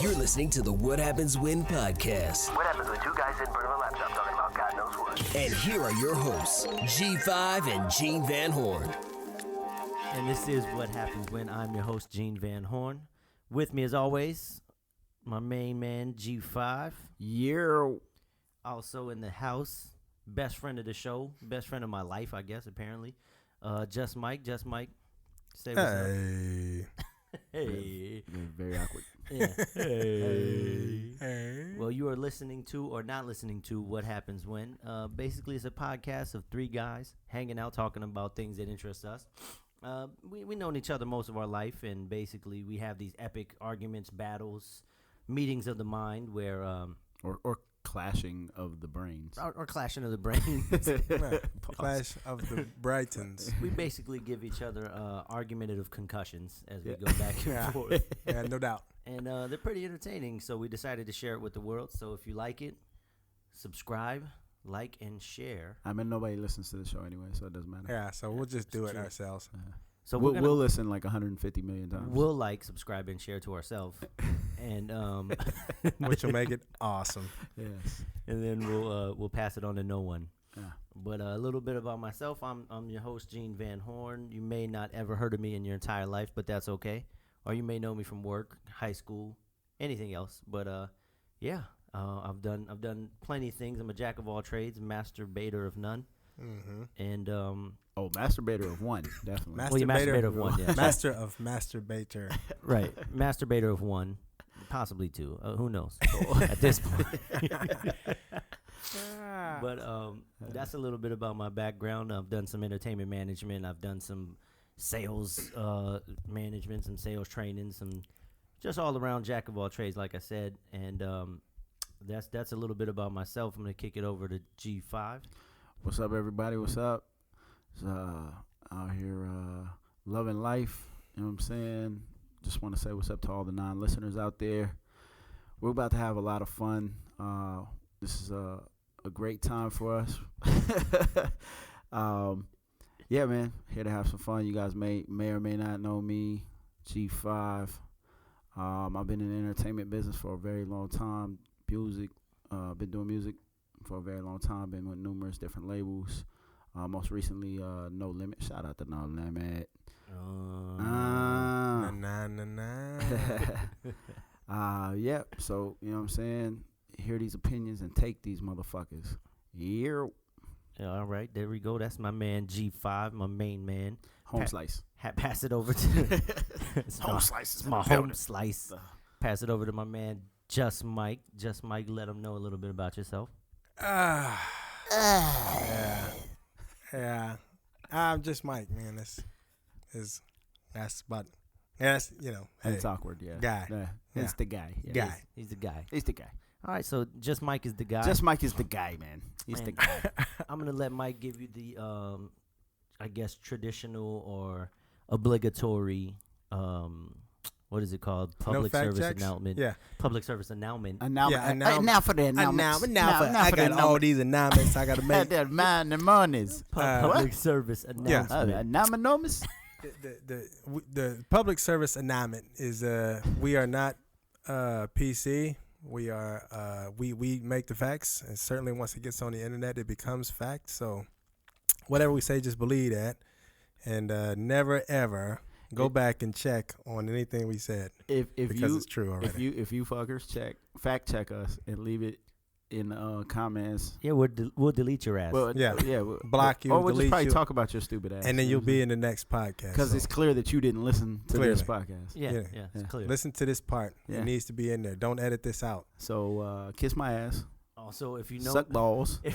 You're listening to the What Happens When podcast. What happens when two guys sit in front of a laptop talking about God knows what? And here are your hosts, G5 and Gene Van Horn. And this is What Happens When. I'm your host, Gene Van Horn. With me, as always, my main man, G5. Yeah. Also in the house, best friend of the show, best friend of my life, I guess, apparently. Just Mike, say what's up. Hey. Very awkward. Yeah. Hey. Well, you are listening to or not listening to What Happens When. Basically, it's a podcast of three guys hanging out, talking about things that interest us. We known each other most of our life, and basically we have these epic arguments, battles, meetings of the mind where Or clashing of the brains. or clashing of the brains. Clash of the Brightons. We basically give each other argumentative concussions as we go back and forth. Yeah, no doubt. And they're pretty entertaining, so we decided to share it with the world. So if you like it, subscribe, like, and share. I mean, nobody listens to the show anyway, so it doesn't matter. Yeah, so we'll just do it true. ourselves. So We'll listen like 150 million times. We'll like, subscribe, and share to ourselves. And Which will make it awesome. Yes. and then we'll pass it on to no one. Yeah. But a little bit about myself. I'm your host, Gene Van Horn. You may not ever heard of me in your entire life, but that's okay. Or you may know me from work, high school, anything else. But yeah, I've done plenty of things. I'm a jack of all trades, masturbator of none. Mm-hmm. And Masturbator of one, definitely. well, you're masturbator of one, yeah. Master of masturbator. Right, masturbator of one, possibly two. Who knows at this point. But that's a little bit about my background. I've done some entertainment management. I've done some sales management, some sales training, some just all around jack of all trades, like I said. And that's a little bit about myself. I'm gonna kick it over to G5. What's up, everybody? What's up? Out here loving life. You know what I'm saying? Just want to say what's up to all the non-listeners out there. We're about to have a lot of fun. This is a great time for us. Yeah, man. Here to have some fun. You guys may or may not know me, G5. I've been in the entertainment business for a very long time. Music. Been doing music for a very long time. Been with numerous different labels. Most recently, No Limit. Shout out to No Limit. Yep. So, you know what I'm saying? Hear these opinions and take these motherfuckers. Yeah. Yeah, all right, there we go. That's my man G5, my main man. Home slice. Pass it over to Home slice. It's my home slice. Pass it over to my man Just Mike. Just Mike, let him know a little bit about yourself. Yeah. I'm just Mike, man. That's about. Yeah, that's It's awkward, yeah. Guy. Yeah. Yeah. It's the guy. Yeah. Guy. He's the guy. He's the guy. All right, so Just Mike is the guy. Just Mike is the guy, man. He's the guy. I'm gonna let Mike give you the, I guess, traditional or obligatory, what is it called? Public fact service checks? announcement. Yeah. Public service announcement. Now for the announcements. I got all these announcements I got to make. That man the monies. Public service announcement. Anonymous? The public service announcement is we are not PC. We are we make the facts, and certainly once it gets on the internet, it becomes fact. So whatever we say, just believe that, and never ever go back and check on anything we said because it's true already. If you fuckers fact check us and leave it in comments. Yeah, we'll delete your ass. Well, yeah, we'll block you, or we'll delete just probably you, talk about your stupid ass, and then you'll be in the next podcast because it's clear that you didn't listen to this podcast. Yeah, it's clear. Listen to this part. Yeah. It needs to be in there. Don't edit this out. So kiss my ass. Also, if you know, suck balls. Yeah.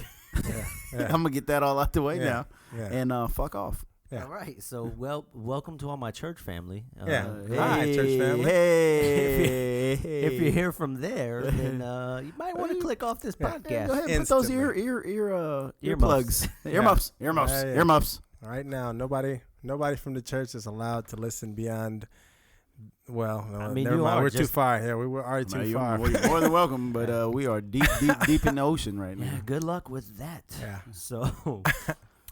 I'm gonna get that all out the way now, and fuck off. Yeah. All right, so welcome to all my church family. Hi, church family. Hey, if you're here from there, then you might want to click off this podcast. Go ahead and put those earplugs, earmuffs. Right now, nobody from the church is allowed to listen beyond. Well, no, I mean, never mind. We're too far here. We were already too far. You're more than welcome, but we are deep in the ocean right now. Yeah, good luck with that. Yeah. So,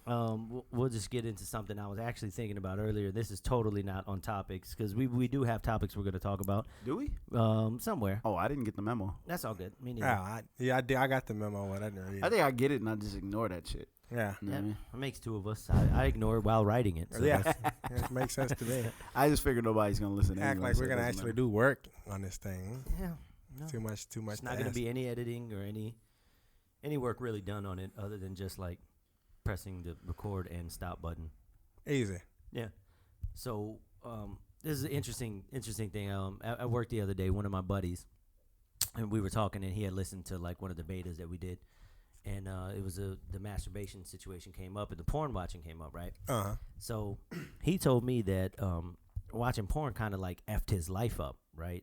we'll just get into something I was actually thinking about earlier. This is totally not on topics because we do have topics we're going to talk about. Do we? Somewhere. Oh, I didn't get the memo. That's all good. Me Oh, neither. I did. I got the memo. What I didn't read. I think I get it, and I just ignore that shit. Yeah. You know what I mean? It makes two of us. I ignore it while writing it. So Yeah. that's- It makes sense to me. I just figured nobody's gonna listen. Act anyway, like so we're it gonna doesn't actually matter. do work on this thing. yeah. No. Too much. It's not going to be any editing or any work really done on it other than just like pressing the record and stop button. Easy. Yeah. So this is an interesting thing. I worked the other day. One of my buddies, and we were talking, and he had listened to like one of the betas that we did, and it was the masturbation situation came up, and the porn watching came up, right? So he told me that watching porn kind of like effed his life up, right?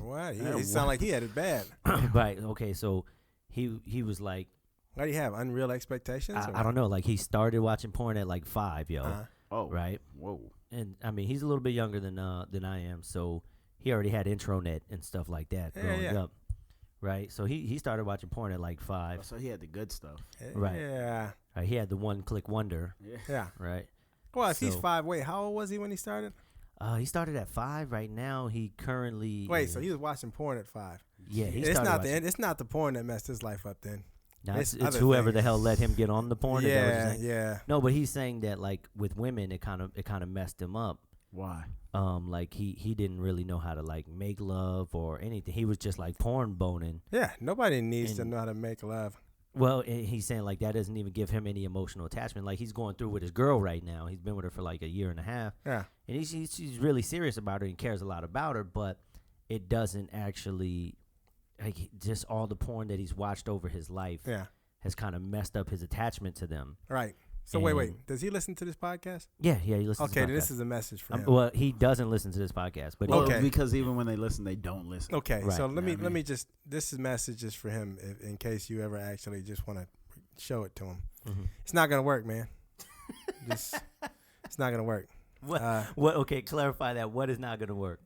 What? He sounded like he had it bad. Right. Okay. So he was like, What do you have? Unreal expectations? I don't know. Like he started watching porn at like 5, yo. Oh, Right. Whoa. And I mean, he's a little bit younger than I am, so he already had intranet and stuff like that growing up, right? So he started watching porn at like 5. So he had the good stuff. Right. Yeah. Right, he had the one-click wonder, Yeah. right? Well, if he's So- 5, wait, how old was he when he started? He started at 5. Right now, he currently Wait, so he was watching porn at 5. yeah. He It's started not watching, it's not the porn that messed his life up then. no, it's it's other whoever the things. hell let him get on the porn. Is that what you're Yeah, saying? yeah. No, but he's saying that like with women, it kind of messed him up. Why? Like he didn't really know how to like make love or anything. He was just like porn boning. Yeah, nobody needs to And- know how to make love. Well, and he's saying like that doesn't even give him any emotional attachment. Like he's going through with his girl right now. He's been with her for like a year and a half, Yeah. and she's really serious about her and cares a lot about her. But it doesn't actually like just all the porn that he's watched over his life Yeah. has kind of messed up his attachment to them. Right. So wait. And- Does he listen to this podcast? Yeah, he listens. Okay, to then this podcasts. is a message for him. Well, he doesn't listen to this podcast, but Well, Okay. because even when they listen, they don't listen. Okay, Right. so let me Yeah, I let mean- me just this is message just for him in case you ever actually just want to show it to him. Mhm. It's not gonna work, man. Just it's not gonna work. What? Uh, What? Okay, clarify that. What is not going to work?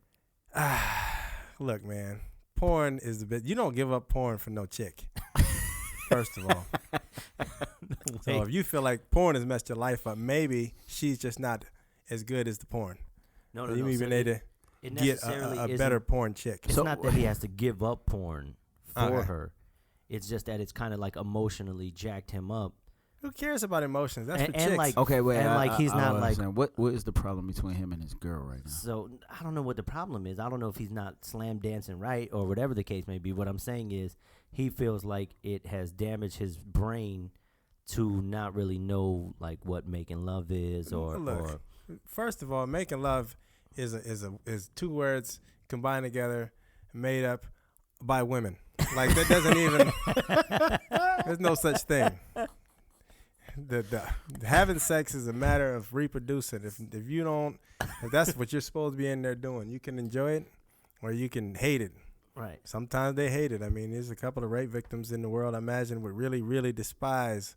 Look, man, porn is the bit. You don't give up porn for no chick. First of all, so Wait. if you feel like porn has messed your life up, maybe she's just not as good as the porn. No, So you even so need to it get necessarily a isn't- better porn chick. It's So- not that he has to give up porn for Okay. her. It's just that it's kind of like emotionally jacked him up. Who cares about emotions? That's And- for and chicks. like- Okay, wait. And, like, he's I not, don't like- understand. What is the problem between him and his girl right now? So I don't know what the problem is. I don't know if he's not slam dancing right or whatever the case may be. What I'm saying is he feels like it has damaged his brain to not really know like what making love is or Look, first of all, making love is 2 words combined together, made up by women. Like that doesn't even. There's no such thing. The having sex is a matter of reproducing. If you don't, if that's what you're supposed to be in there doing, you can enjoy it or you can hate it. right. Sometimes they hate it. I mean, there's a couple of rape victims in the world, I imagine, would really, really despise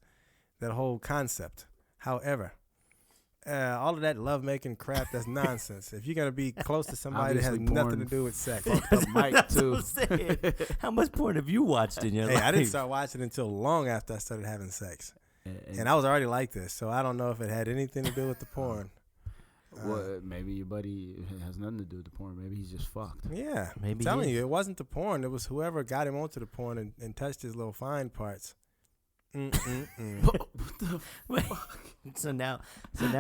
that whole concept. However, all of that lovemaking crap, that's nonsense. If you're going to be close to somebody that has Obviously, nothing to porn do with sex. The mic too. How much porn have you watched in your Hey, life? I didn't start watching until long after I started having sex. And I was already like this, so I don't know if it had anything to do with the porn. Well, maybe your buddy has nothing to do with the porn. Maybe he's just fucked. Yeah. Maybe I'm telling he is. you, it wasn't the porn. It was whoever got him onto the porn and touched his little fine parts. So now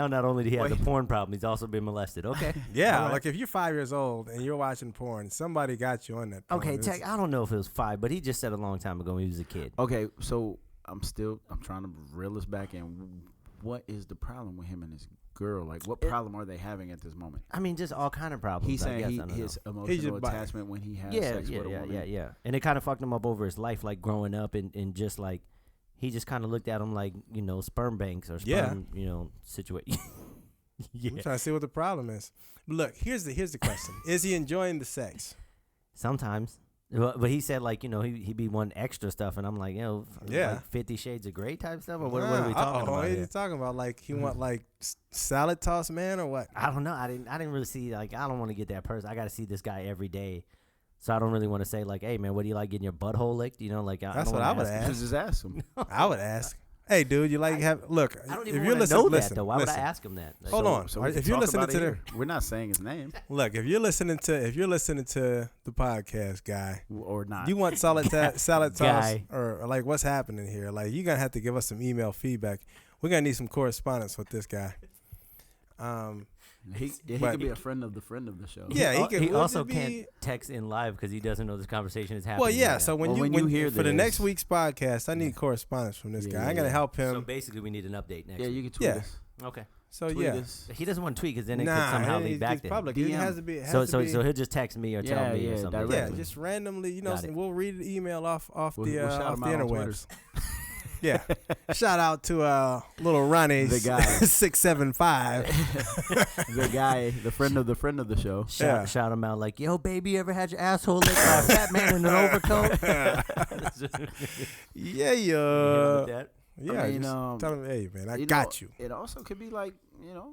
not only did he have the porn problem, he's also been molested. Okay. Yeah, All right. like if you're 5 years old and you're watching porn, somebody got you on that porn. Okay, It's- Tech, I don't know if it was 5, but he just said a long time ago when he was a kid. Okay, so I'm trying to reel this back in. What is the problem with him and his girl? Like, what problem are they having at this moment? I mean, just all kind of problems. He's I guess. saying I don't his know. emotional bi- attachment when he has Yeah, sex with a woman. yeah. And it kind of fucked him up over his life, like growing up and just like, he just kind of looked at him like, sperm banks or sperm, situation. Yeah. I'm trying to see what the problem is. Look, here's the question: is he enjoying the sex? Sometimes. But he said, like, he'd be one extra stuff, and I'm like, Yeah. like 50 Shades of Grey type stuff, or what are we talking about What are here? you talking about? Like he want like salad toss man or what? I don't know. I didn't really see, like, I don't want to get that person. I got to see this guy every day. So I don't really want to say, like, hey, man, what do you like getting your butthole licked? Like, That's what I would ask. Just ask him. I would ask. Hey, dude, you like have look. I don't if even you're want to listening, know listen, that though. Why would I listen. ask him that? Like, Hold on. So we can if you're talk listening about to it the here. We're not saying his name look, if you're listening to the podcast, guy, or not. you want salad toss Guy. or like what's happening here? Like you're gonna have to give us some email feedback. We're gonna need some correspondence with this guy. He but- could be a friend of the show. Yeah, he could. He we'll also just can't text in live because he doesn't know this conversation is happening. Well, yeah. right So now. when Well, you when you hear for the this- next week's podcast, I need correspondence from this Yeah, guy. I'm gonna yeah. help him. So basically, we need an update next. Yeah, week. you can tweet Yeah. us. Okay. So Tweet yeah. us. He doesn't want to tweet because then it could Nah, somehow it's lead back to him. public. It DM. has to be. It So has to be, he'll just text me or tell Yeah, me or yeah, something. yeah, directly. just randomly. You know, Got it. we'll read the email off We'll the shout off him the out on interwebs. Yeah. Shout out to little Ronnie The guy. 675. the friend of the show. Yeah. Shout him out like, yo, baby, you ever had your asshole licked by a fat man in an overcoat? Yeah, Hit him with that. Yeah, I mean, just tell him, hey man, I You got know, you. It also could be like,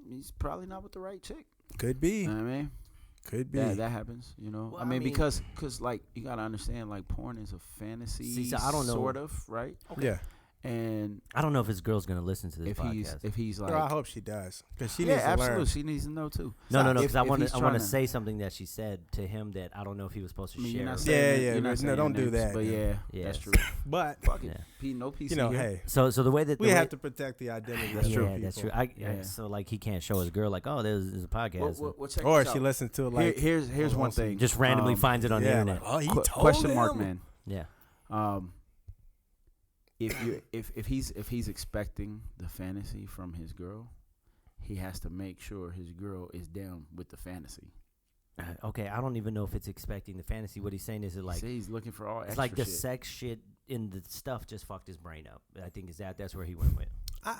he's probably not with the right chick. Could be, You know what I mean? could be. That happens, Well, I I mean, mean- because like you gotta understand, like porn is a fantasy, See, so I don't know. sort of, right? Yeah. And I don't know if his girl's gonna listen to this if podcast. he's like, Girl, I hope she does because she yeah, needs to absolutely, learn. she needs to know too. no, If- because I if want he's to. I want to tryna- say something that she said to him that I don't know if he was supposed to I mean, you're share. not or- saying Yeah, you're not no, saying don't do names, that, But yeah. Yeah. that's true. But Fuck it, Yeah. no PC you know, here. hey, So the way that we the way, have to protect the identity of yeah, true people. that's true. Yeah. So like he can't show his girl like, oh, there's a podcast. Well, check Or this she out. listens to it like here's one awesome. thing. Just randomly finds it on the yeah, internet. like, oh, he Qu- told question mark, him. man. Yeah. If he's expecting the fantasy from his girl, he has to make sure his girl is down with the fantasy. Okay, I don't even know if it's expecting the fantasy. What he's saying is it like See, he's looking for all extra it's like the shit. sex shit in the stuff just fucked his brain up. I think that's where he went with.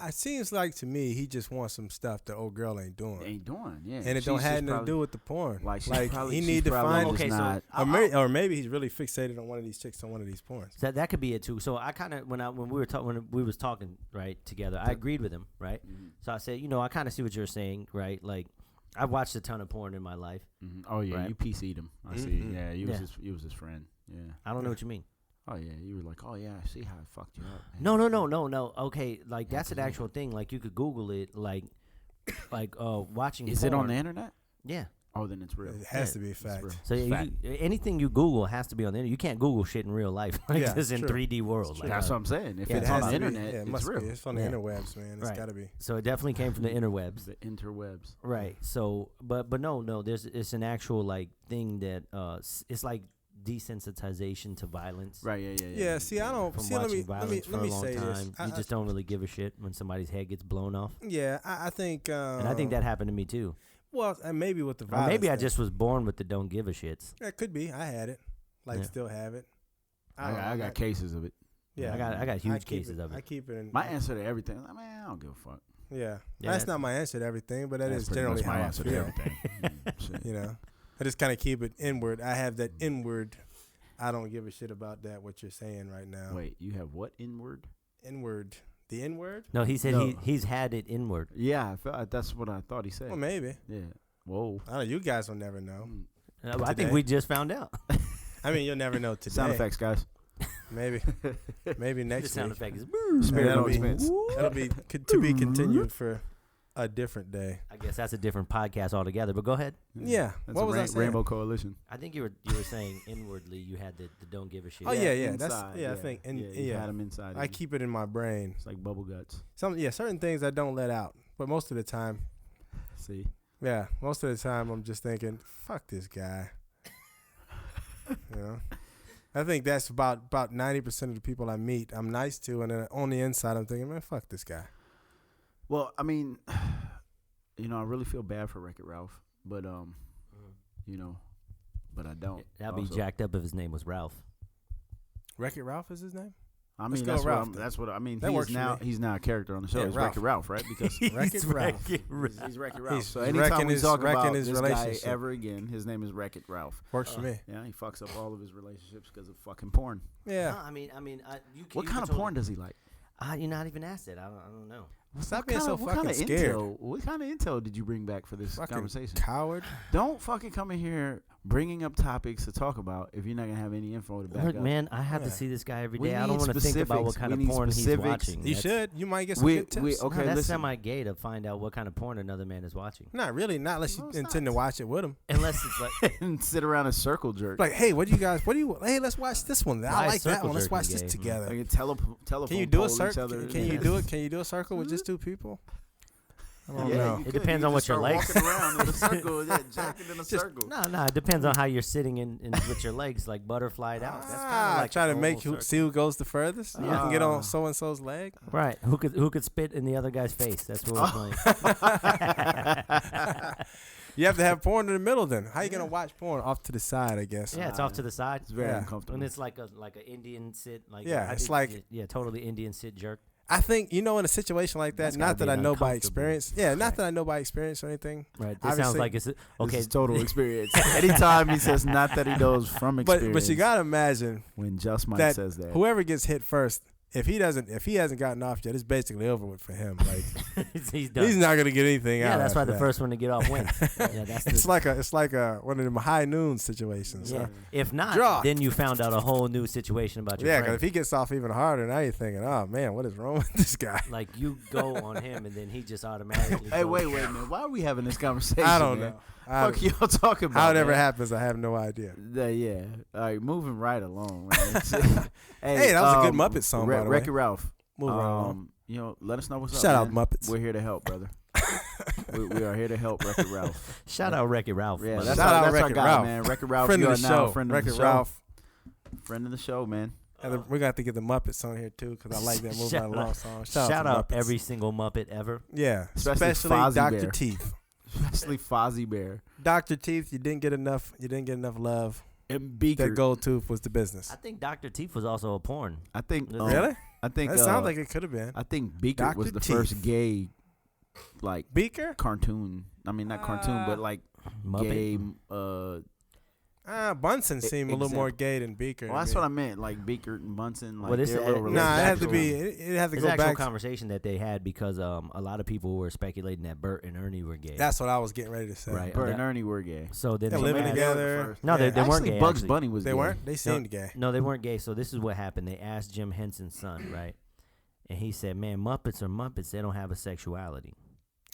It seems like to me he just wants some stuff the old girl ain't doing, Ain't doing, yeah. and it She's don't just have nothing to probably- do with the porn. Like, he need to find. Okay, so not. Or maybe he's really fixated on one of these chicks on one of these porns. So that could be it too. So I kind of when we was talking right together, I agreed with him, right? Mhm. So I said, I kind of see what you're saying, right? Like I've watched a ton of porn in my life. Mhm. Oh yeah, Right. you PC'd him. I see. Mhm. Yeah, you Yeah. was his friend. Yeah. I don't know what you mean. Oh yeah, you were like, oh yeah, I see how I fucked you up. man." No. Okay, like Yeah, that's an 'cause actual thing. Like you could Google it, like watching. Is it on porn. the internet? Yeah. Oh, then it's real. It has Yeah. to be a It's fact. real. So Fact. anything you Google has to be on the internet. You can't Google shit in real life, like Yeah, this in true. 3D world. true. Like, That's what I'm saying. If Yeah, it's it on has the to be. internet, Yeah, it it's must real. be. It's from the Yeah. interwebs, man. It's Right. got to be. so it definitely came from the interwebs. The interwebs. Right. So, but no. It's an actual like thing that it's like desensitization to violence. Right. Yeah. Yeah. See, I don't. From See, let me watching violence for let me a long say this. time, you just don't really give a shit when somebody's head gets blown off. Yeah, I think. And I think that happened to me too. Well, and maybe with the Or violence. maybe I thing. just was born with the don't give a shits. It could be. I had it. Like Yeah. still have it. I got cases of it. Yeah, I got huge keep cases of it. I keep it in. My answer to everything, I mean, I don't give a fuck. Yeah, Yeah, that's that- not my answer to everything, but that That's is pretty generally much my how I answer to feel. everything. Shit. You know, I just kind of keep it inward. I have that inward. I don't give a shit about that. What you're saying right now. Wait, you have what inward? Inward. The inward. No, he said No. he's had it inward. Yeah, that's what I thought he said. Well, maybe. Yeah. Whoa. I don't know. You guys will never know. Mm. I think Today. we just found out. I mean, you'll never know today. Sound effects, guys. Maybe. Maybe the next sound week. effect is. Spare that'll no be- expense. That'll be to be continued for a different day. I guess that's a different podcast altogether. But go ahead. Yeah. That's What a was I saying? Rainbow Coalition. I think you were saying inwardly you had the don't give a shit. Oh, yeah. That's inside, I think. And you had them inside. I keep it in my brain. It's like bubble guts. Certain things I don't let out, but most of the time, See. most of the time I'm just thinking, fuck this guy. You know, I think that's about 90% of the people I meet I'm nice to, and then on the inside I'm thinking, man, fuck this guy. Well, I mean, I really feel bad for Wreck-It Ralph, but but I don't. That'd be also. jacked up if his name was Ralph. Wreck-It Ralph is his name? I Let's mean, go that's Ralph what then. that's what I mean. That works for me. He's now a character on the show. Yeah, He's Ralph. Wreck-It Ralph, right? Because Wreck-It Ralph. he's Wreck-It Ralph. He's So wrecking anytime we his- talk wrecking about his this guy relationship. ever again, his name is Wreck-It Ralph. Works for me. Yeah, he fucks up all of his relationships because of fucking porn. Yeah. No, I mean, What kind of porn does he like? You're not even asked it. I don't know. Stop being so fucking scared. What kind of intel did you bring back for this Fucking conversation? coward. Don't fucking come in here bringing up topics to talk about if you're not gonna have any info to back Look, up. man, I have to Yeah. see this guy every We day. I don't need want to think about what specifics. kind We of need porn he's specifics. watching. You That's- should. You might get some We- good tips. we- okay. No, that's listen. semi-gay to find out what kind of porn another man is watching. Not really. Not unless you No, it's intend to not. watch it with him. Unless it's like, and sit around and circle jerk. Like, hey, what do you guys? Hey, let's watch this one. Why I is like that circle one. Let's jerking watch this gay? together. Like a telephone Can you do pole a each circle? other. Can you do it? Can you do a circle with just two people? I don't know. you It could. depends You on what just your start legs- walking around in a circle, jacking in a circle. no, it depends on how you're sitting in with your legs like butterflied out. That's kind of like trying a to make normal circle. see who goes the furthest. You can get on so and so's leg. Right. Who could spit in the other guy's face? That's what we're playing. You have to have porn in the middle. Then how you gonna watch porn off to the side? I guess. Yeah, it's off to the side. It's very Yeah. uncomfortable. When it's like an Indian sit, like Yeah, I it's think- like- yeah, totally Indian sit jerk. I think in a situation like that. That's Not gotta that I be know by uncomfortable. experience. Yeah, not Right. that I know by experience or anything. Right. This sounds Obviously- like it's This okay. is total experience. Anytime he says not that he knows from experience. But you gotta imagine when Just Mike that says that. whoever gets hit first, if he hasn't gotten off yet, it's basically over with for him. Like He's done. he's not gonna get anything out. Yeah, that's why after the that. first one to get off wins. Yeah, that's It's the, like a one of them high noon situations. yeah. Huh? If not, Draw. then you found out a whole new situation about your Yeah, friend. because if he gets off even harder, now you're thinking, oh man, what is wrong with this guy? Like you go on him, and then he just automatically. Hey, goes- wait a minute. Why are we having this conversation? I don't man? know. Fuck y'all talking about? How it ever man? happens, I have no idea. Yeah. All right, moving right along. Man. Hey, that was a good Muppet song, by the way. Wreck-It Ralph. Moving right along. Let us know what's up. Shout out man. Muppets. We're here to help, brother. we are here to help Wreck-It Ralph. Shout out Wreck-It Ralph. Yeah, man. that's Shout out our Wreck-It guy, Ralph. man. Wreck-It Ralph, Friend you of are the now show. a friend of Wreck-It the show. Ralph. Friend of the show, man. And we got to get the Muppets on here too, because I like that moving Shout right along out- song. Shout to out Muppets. every single Muppet ever. Yeah, Especially especially Fozzie Dr. Bear. Teeth. Especially Fozzie Bear Dr. Teeth, you didn't get enough love. and Beaker. That gold tooth was the business. I think Dr. Teeth was also a porn. I think. Really? I think. That sounds like it could have been. I think Beaker Dr. was the Teeth. first gay, like Beaker? cartoon. I mean, not cartoon, but like Muppet. gay. Bunsen seemed a little more example. gay than Beaker. Well, that's what I meant. Like Beaker and Bunsen. Like Well, this they're is- a little nah, Nah, it related. had to be. It had to It's go an actual back. conversation that they had because a lot of people were speculating that Bert and Ernie were gay. That's what I was getting ready to say. Right. Bert and Ernie were gay. So then They're they living asked- together. No, they Yeah. weren't Actually, gay. Bugs actually. Bunny was They gay. weren't. They seemed gay. No, they weren't gay. So this is what happened. They asked Jim Henson's son, right? And he said, "Man, Muppets are Muppets. They don't have a sexuality."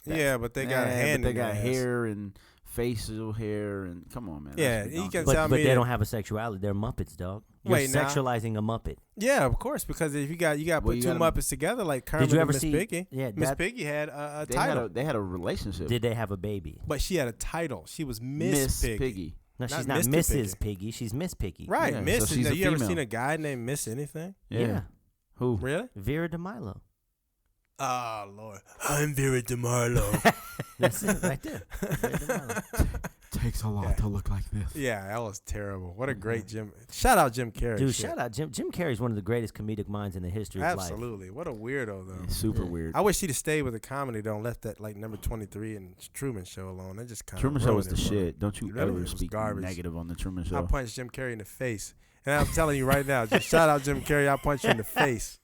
Yeah, but they got a Yeah, hand. but they in got their ass. hair and facial hair and come on, man. Yeah, That's you redonkulous. can But, tell but me they that- don't have a sexuality. They're Muppets, dog. You're Wait, now- sexualizing a Muppet. Yeah, of course, because if you got Well, put you two gotta- Muppets together like Kermit Did you and ever Miss see? Piggy. Yeah, Miss that- Piggy had a They had title, they had a relationship. Did they have a baby? but she had a title. She was Miss Piggy. No, Not she's not Mr. Mrs. Piggy. She's Miss Piggy. Right, Yeah, Miss. so she's a you ever female. seen a guy named Miss anything? Yeah. Who? Really? Vera DeMilo. Oh Lord, I'm Vera DeMarlo. That's it right there. Vera DeMilo. Takes a lot Yeah. to look like this. Yeah, that was terrible. What a great Jim. Shout out Jim Carrey. Dude, shit. shout out Jim. Jim Carrey's one of the greatest comedic minds in the history of life. Absolutely. What a weirdo though. It's super Yeah. weird. I wish he'd have stayed with the comedy though and left that like number 23 and Truman Show alone. That just kind of Truman Show was the shit. Don't you Really? It ever was speak garbage. negative on the Truman I Show. punched Jim Carrey in the face. And I'm telling you right now, just shout out Jim Carrey. I'll punch you in the face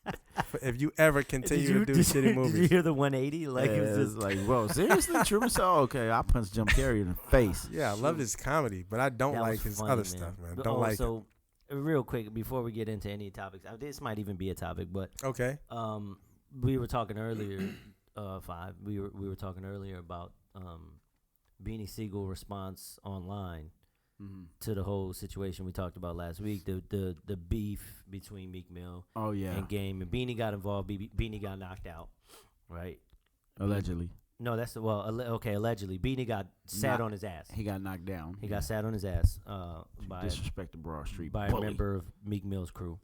if you ever continue to do shitty Did you movies. hear the 180? Like it was it's just like, whoa, seriously, Truman Show? Okay, I punched Jim Carrey in the face. Yeah, I love his comedy, but I don't that like was his funny, other stuff, man. Don't like it. So, real quick before we get into any topics, this might even be a topic, but Okay. we were talking earlier, Five. We were talking earlier about Beanie Siegel response online to the whole situation we talked about last week. The beef between Meek Mill Oh yeah, and Game, and Beanie got involved. Beanie got knocked out, right? allegedly No, that's okay. Allegedly, Beanie got sat Nah. on his ass. he got knocked down. He got sat on his ass by Disrespect the Broad Street by bully. a member of Meek Mill's crew,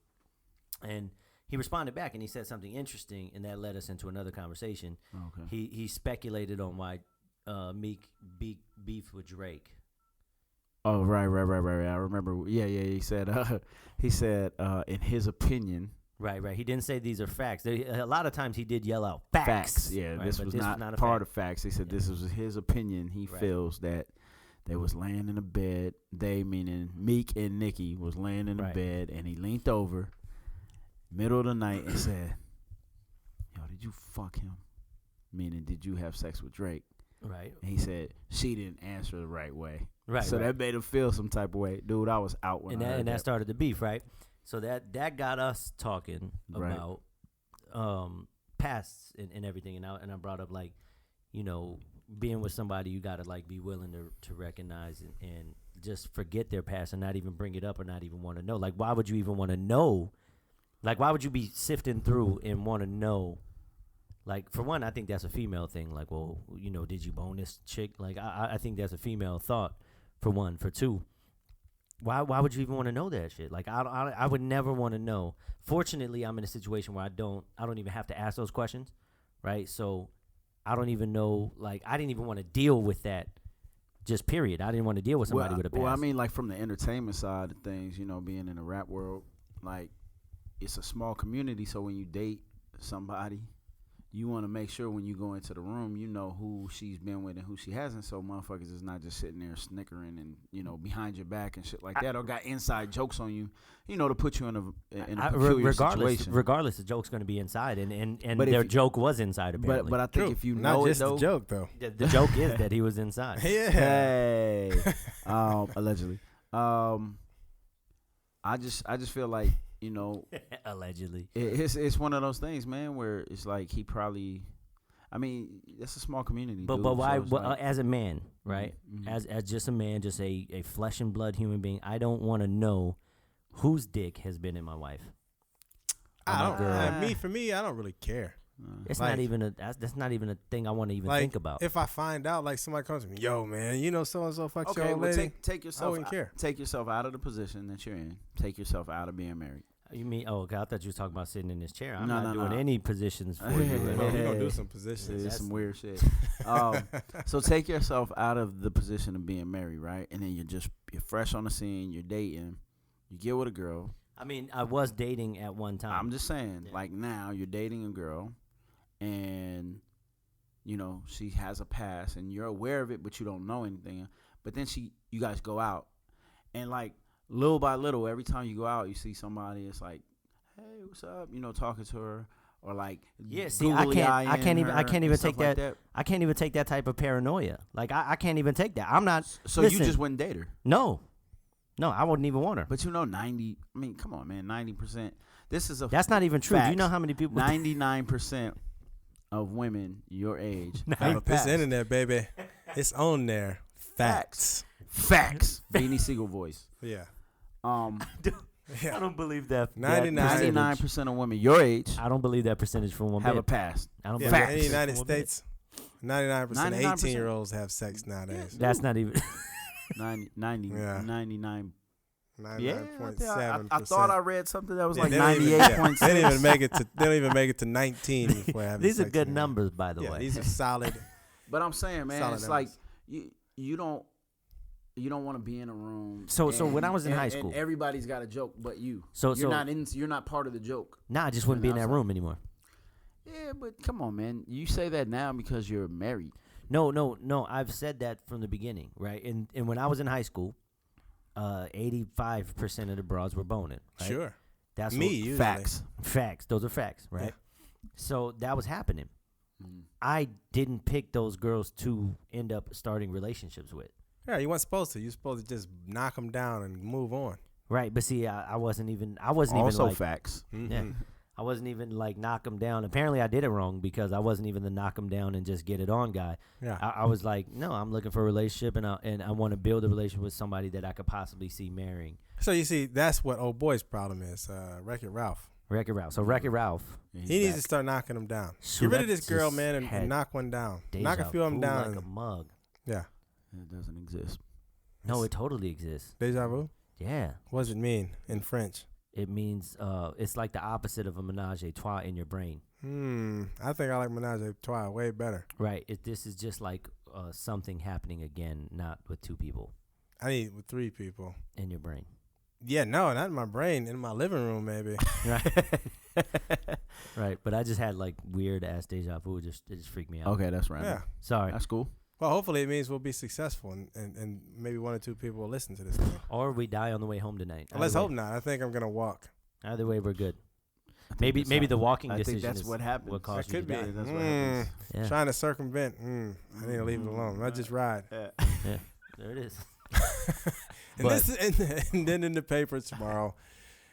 and he responded back and he said something interesting, and that led us into another conversation. Okay. He speculated on why Meek beef with Drake. Oh right. I remember. Yeah. He said. In his opinion, Right. He didn't say these are facts. A lot of times he did yell out facts. facts. Yeah, right? this But was this not a part fact. of facts. He said Yeah. this was his opinion. He Right. feels that they was laying in a bed. They, meaning Meek and Nicki, was laying in a Right. bed, and he leaned over, middle of the night, and said, "Yo, did you fuck him?" Meaning, did you have sex with Drake? Right. And he said she didn't answer the right way. Right. So right. that made him feel some type of way. Dude, I was out when and I heard that started the beef, right? So that got us talking Right. about pasts and everything, and I brought up like, you know, being with somebody, you gotta like be willing to recognize and just forget their past and not even bring it up or not even want to know. Like, why would you even want to know? Like, why would you be sifting through and want to know? Like, for one, I think that's a female thing. Like, well, you know, did you bone this chick? Like, I think that's a female thought. For one, for two, why would you even want to know that shit? Like, I would never want to know. Fortunately, I'm in a situation where I don't even have to ask those questions, right? So I don't even know. Like, I didn't even want to deal with that. Just period. I didn't want to deal with somebody with a past. Well, I mean, like from the entertainment side of things, you know, being in the rap world, like it's a small community. So when you date somebody, you want to make sure when you go into the room, you know who she's been with and who she hasn't. So motherfuckers is not just sitting there snickering and, you know, behind your back and shit like that, or got inside jokes on you, you know, to put you in a peculiar situation. Regardless, the joke's going to be inside, and But their if- joke was inside. Apparently, But I think True. if you Not know just it though, the joke though. the joke is that he was inside. Yeah. hey, allegedly, I just feel like, you know, Allegedly. it's one of those things, man, where it's like he probably. I mean, that's a small community. But dude, why? so it's Well, like- as a man, right? Mhm. As just a man, just a flesh and blood human being, I don't want to know whose dick has been in my wife. I don't. girl. For me, I don't really care. It's Like- not even that's not even a thing I want to even Like, think about. if I find out, like somebody comes to me, yo, man, you know, so and so fucked your Okay, old well, lady. take yourself. wouldn't care. Take yourself out of the position that you're in. Take yourself out of being married. You mean? Oh, okay, I thought you were talking about sitting in this chair. I'm No, not no, doing no. any positions for you. We at all. gonna do some positions. It's some weird shit. So take yourself out of the position of being married, right? And then you're fresh on the scene. You're dating. You get with a girl. I mean, I was dating at one time. I'm just saying, Yeah. like now you're dating a girl, and you know she has a past, and you're aware of it, but you don't know anything. But then you guys go out, and like little by little, every time you go out, you see somebody. It's like, hey, what's up? You know, talking to her, or like Yeah, see, I can't even take like that. I can't even take that type of paranoia. Like I can't even take that. I'm not. So listen, you just wouldn't date her? no, I wouldn't even want her. But you know, 90. I mean, come on, man, 90%. This is a That's not even true. Do you facts. know how many people? 99% of women your age have a This past. internet, baby, it's on there. Facts. Facts. Beanie Siegel voice. Yeah. I Yeah. don't believe that. 99. 99% of women your age I don't believe that percentage for one have a bit. past. I don't Yeah, believe in that the percentage United for one bit. States, 99% of 99%. 18-year-olds have sex nowadays. That's not even. 90, Yeah. 99. Yeah, 99.7%. I thought I read something that was Yeah, like they don't even- 98.6. They didn't even make it to. They don't even make it to 19 before having These are sex good anymore. numbers, by the Yeah, way. these are solid. But I'm saying, man, Solid it's like numbers. you don't want to be in a room. So when I was in high and school- everybody's got a joke, but you. So- you're not part of the joke. Nah, I just wouldn't be in that outside. room anymore. Yeah, but come on, man. You say that now because you're married. No. I've said that from the beginning, right? And when I was in high school, 85% of the broads were boning. Right? Sure. That's Me, what, usually. facts. Those are facts, right? So that was happening. I didn't pick those girls to end up starting relationships with. Yeah, you weren't supposed to. You're supposed to just knock them down and move on. Right, but see, I wasn't even even Also like, facts. yeah, I wasn't even like knock them down. Apparently, I did it wrong because I wasn't even the knock them down and just get it on guy. Yeah. I was like, no, I'm looking for a relationship, and I want to build a relationship with somebody that I could possibly see marrying. So you see, that's what old boy's problem is. Wreck-It Ralph. Wreck-It Ralph. So Wreck-It Ralph. He needs to start knocking them down. Shoot, Get rid of that this girl, just man, had and knock one down. Deja Knock a few of them vu down. like a and- mug. yeah. It doesn't exist. No, it totally exists. Deja vu? Yeah. What does it mean in French? It means it's like the opposite of a menage a trois in your brain. I think I like Menage a Trois way better. Right. This is just like something happening again, not with two people I need with 3 people. in your brain. Yeah, no, not in my brain. In my living room, maybe. Right. Right. But I just had like weird ass deja vu. It just freaked me out. Okay, that's random. Yeah. Sorry. That's cool. Well, hopefully it means we'll be successful and maybe 1 or 2 people will listen to this thing. Or we die on the way home tonight. Well, let's Either hope way. not. I think I'm going to walk. Either way, we're good. I think Maybe that's the how- walking I decision think that's is what happens. what caused That you could to be. die. That's what happens. Yeah. Trying to circumvent. I need to leave it alone. I just ride. Yeah. There it is. And, and then in the papers tomorrow,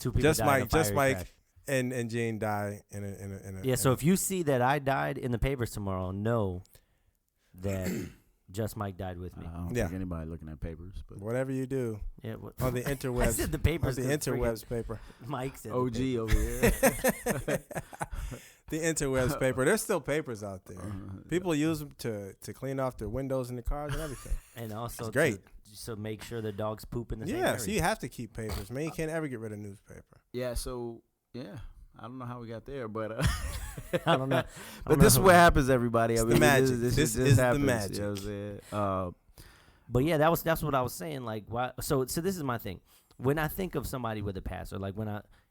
2 people just died in a Mike, fiery crash. and Gene die in a. Yeah, so if you see that I died in the papers tomorrow, know that Just Mike died with me. I don't think anybody looking at papers, but whatever you do Yeah, on the interwebs, I said the papers. on the interwebs paper, Mike said OG the papers. over here. the interwebs paper. There's still papers out there. People use them to clean off their windows in the cars and everything. And also It's great. So make sure the dogs poop in the same Yeah, area. so you have to keep papers, man. You can't ever get rid of newspaper. Yeah, so I don't know how we got there, but I don't know. but this is what happens, everybody. It's I the mean, magic. This This is the happens, magic. You know what I'm saying? But yeah, that's what I was saying. Like, why? So this is my thing. When I think of somebody with a past, or like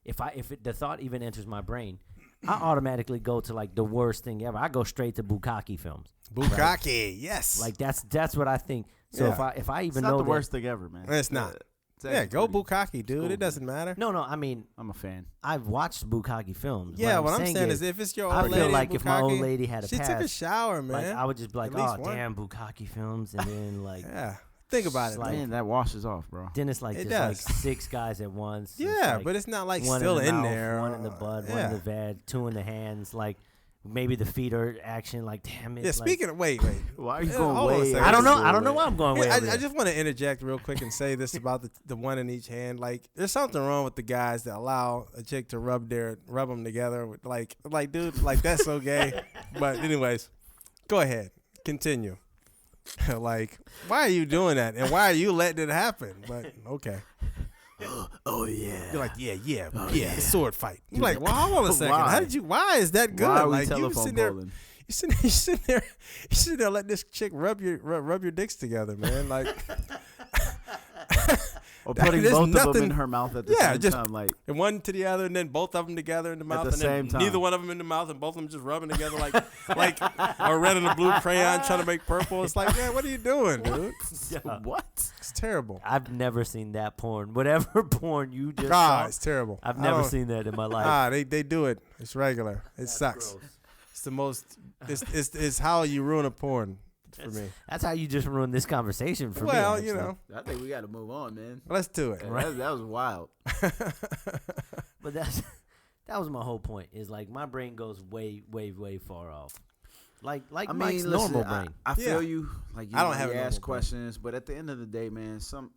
if the thought even enters my brain, I automatically go to like the worst thing ever. I go straight to Bukkake films. Bukkake, yes. Like that's what I think. So Yeah. if I it's even not know the that, worst thing ever, man. It's not. It's Yeah, actually go pretty- Bukkake, dude. cool, It doesn't matter. no, I mean I'm a fan. I've watched Bukkake films. Yeah, what I'm saying is if it's your old I lady, feel in like if my old Bukkake, lady had a she past, took a shower, man. like I would just be like, At least oh one. damn, Bukkake films, and then like Yeah, think about it. Like- though. Man, that washes off, bro. then it's like It just like does. 6 guys at once. It's Yeah, like but it's not like one still in, the in mouth, there. one in the butt, one yeah. in the vag, 2 in the hands, like maybe the feet are action. Like damn it. Yeah, like, speaking of wait. Why are you Yeah, going hold on a way? second. I don't know. over I don't know way? why I'm going way Here, over I there. just want to interject real quick and say this about the one in each hand. Like, there's something wrong with the guys that allow a chick to rub them together with like dude, like that's so gay. But anyways, go ahead, continue. Like, why are you doing that, and why are you letting it happen? But okay. Oh yeah. You're like, yeah, sword fight. You're like, well, hold on a second. Why? Why is that good? Why are we Like, you telephone sitting there, polling? you sitting there, letting this chick rub your dicks together, man. Like, Or putting there's both of them nothing- in her mouth at the Yeah, same just- time, like and one to the other, and then both of them together in the mouth, the and then same time. neither one of them in the mouth, and both of them just rubbing together like a red and a blue crayon trying to make purple. It's like, man, what are you doing, dude? Yeah. what? It's terrible. I've never seen that porn. Whatever porn you just God, saw, it's terrible. I've I never don't- seen that in my life. They do it. It's regular. It sucks. gross. It's the most. It's how you ruin a porn for me. That's how you just ruined this conversation for me. Well, you actually. know, I think we got to move on, man. let's do it. That was wild. But that was my whole point. Is like my brain goes way, way, way far off. Like I mean, Mike's listen, normal brain. I feel Yeah. you. Like you, I don't have a you normal ask brain. questions, but at the end of the day, man, some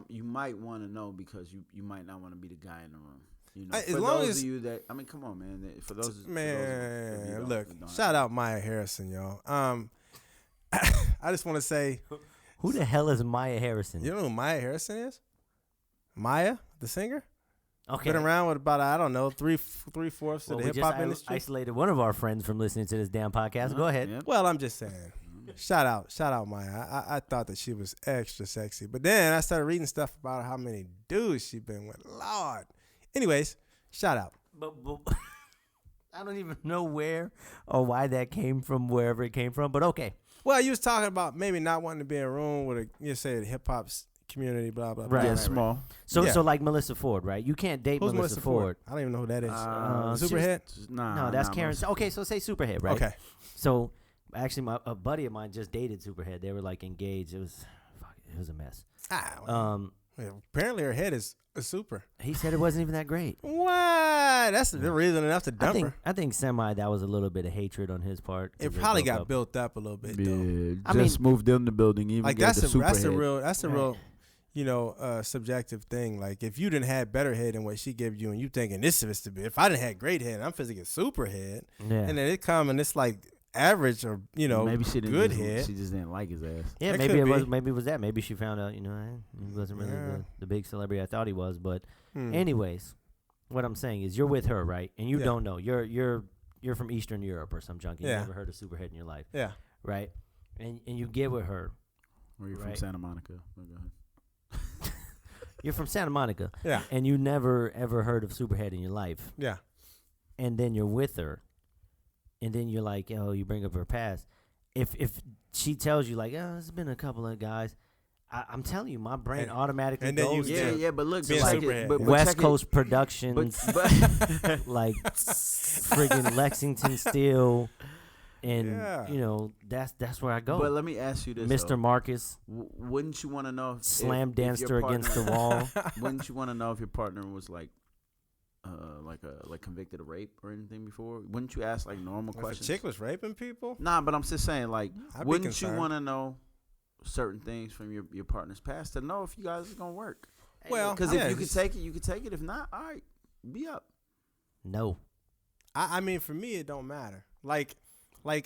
you might want to know because you might not want to be the guy in the room. You know, As for long those as- of you that, I mean, come on, man. For those, if you Man, don't, look, you don't shout out Maya Harrison, y'all. I just want to say, Who the hell is Maya Harrison? you know who Maya Harrison is? Maya, the singer, Okay. been around with about I don't know three-fourths Well, of we the hip just hop industry. isolated one of our friends from listening to this damn podcast. Go ahead. Yeah. Well, I'm just saying. Shout out Maya. I thought that she was extra sexy, but then I started reading stuff about how many dudes she been with. Lord. Anyways, shout out. But I don't even know where or why that came from, wherever it came from. But okay. Well, you was talking about maybe not wanting to be in a room with a the hip hop community, blah blah blah. Right. Yeah, small. So Yeah. so like Melissa Ford, right? You can't date Who's Melissa Ford. I don't even know who that is. she Superhead. Nah, No, that's nah, Karen. most- Okay, so say Superhead, right? Okay. So actually, a buddy of mine just dated Superhead. They were like engaged. It was a mess. Yeah, apparently her head is a super. He said it wasn't even that great. What? That's the reason enough to dump her. I think that was a little bit of hatred on his part. 'cause It they probably broke got up. built up a little bit though. Yeah, I just mean- moved in the building. Even Like gave that's the a Right. real, subjective thing. Like if you didn't have better head than what she gave you, and you thinking this is to be. If I didn't have great head, I'm supposed to get super head, Yeah. and then it come and it's like average or maybe she didn't good just, head. She just didn't like his ass. Yeah, That maybe could it was. be. Maybe it was that. Maybe she found out. He wasn't really Yeah. the big celebrity I thought he was. But Hmm. anyways, what I'm saying is, you're with her, right? And you Yeah. don't know. You're from Eastern Europe or some junk. You Yeah. never heard of Superhead in your life, Yeah. right? And you get with her. Or you're Right. from Santa Monica. Oh, go ahead. You're from Santa Monica, Yeah. and you never ever heard of Superhead in your life. Yeah. And then you're with her, and then you're like, oh, you bring up her past. If she tells you like, oh, there's been a couple of guys, I'm telling you, my brain And- automatically and then you goes Yeah, to yeah, but look, Being like Superhead. but West check it- Coast Productions, but like friggin' Lexington Steel, And Yeah. you know that's where I go. But let me ask you this, Mr. though. Marcus Wouldn't you want to know slam if danced your her against the partner- wall. Wouldn't you want to know if your partner was like convicted of rape or anything before? Wouldn't you ask like normal If a questions? chick was raping people, Nah, but I'm just saying, like, I'd be wouldn't you concerned. want to know certain things from your partner's past to know if you guys are gonna work? Well, Because yeah, if you can it's- take it, you can take it. If not, all right, be up. No. I mean, for me, it don't matter. Like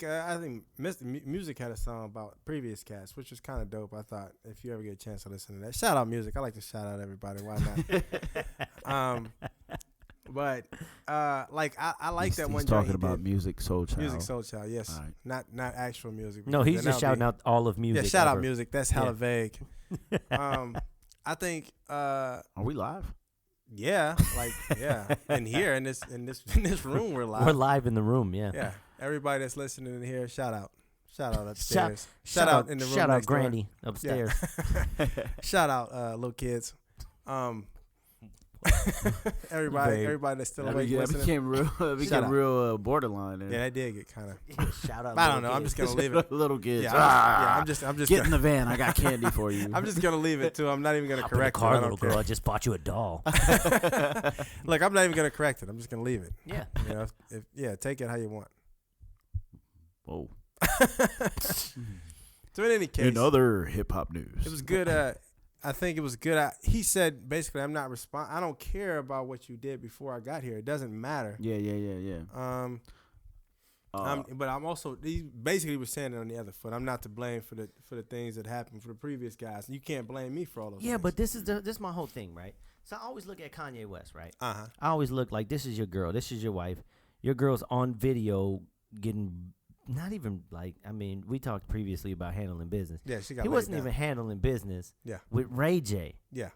I think Music had a song about previous cats, which was kind of dope. I thought if you ever get a chance to listen to that, shout out Music. I like to shout out everybody. Why not? But like I like that one. He's talking joint he about did. Music Soul Child. Music Soul Child. Yes, All right. not actual music. No, he's Then just that'll shouting out all of music. Yeah, shout out ever. Music. That's hella Yeah. vague. I think Are we live? yeah, like yeah. And here in this room we're live. We're live in the room. Yeah. Yeah, everybody that's listening in here, shout out Shout, upstairs. shout out in the room. Shout out next door. Granny upstairs. Shout out little kids. Vague. Everybody that's still That awake listening. became real out. borderline there. Yeah, that did get kind of. Shout out. I don't little know. I'm kids. just gonna leave it. Little kids. Yeah, I'm just Get gonna, in the van. I got candy for you. I'm just gonna leave it too. I'm not even gonna Hop in the correct it. car, I little don't girl. I care. just bought you a doll. Look, I'm not even gonna correct it. I'm just gonna leave it. Yeah. You know, if take it how you want. Whoa. So in any case, In other hip hop news, it was good. I think it was good. He said basically, I'm not I don't care about what you did before I got here. It doesn't matter. Yeah. But I'm also he basically was saying it on the other foot. I'm not to blame for the things that happened for the previous guys. You can't blame me for all those. Yeah, things. but this is my whole thing, right? So I always look at Kanye West, right? Uh-huh. I always look like this is your girl, this is your wife. Your girl's on video getting not even like I mean, we talked previously about handling business. Yeah, she got. He laid wasn't down. even handling business. Yeah. With Ray J. Yeah.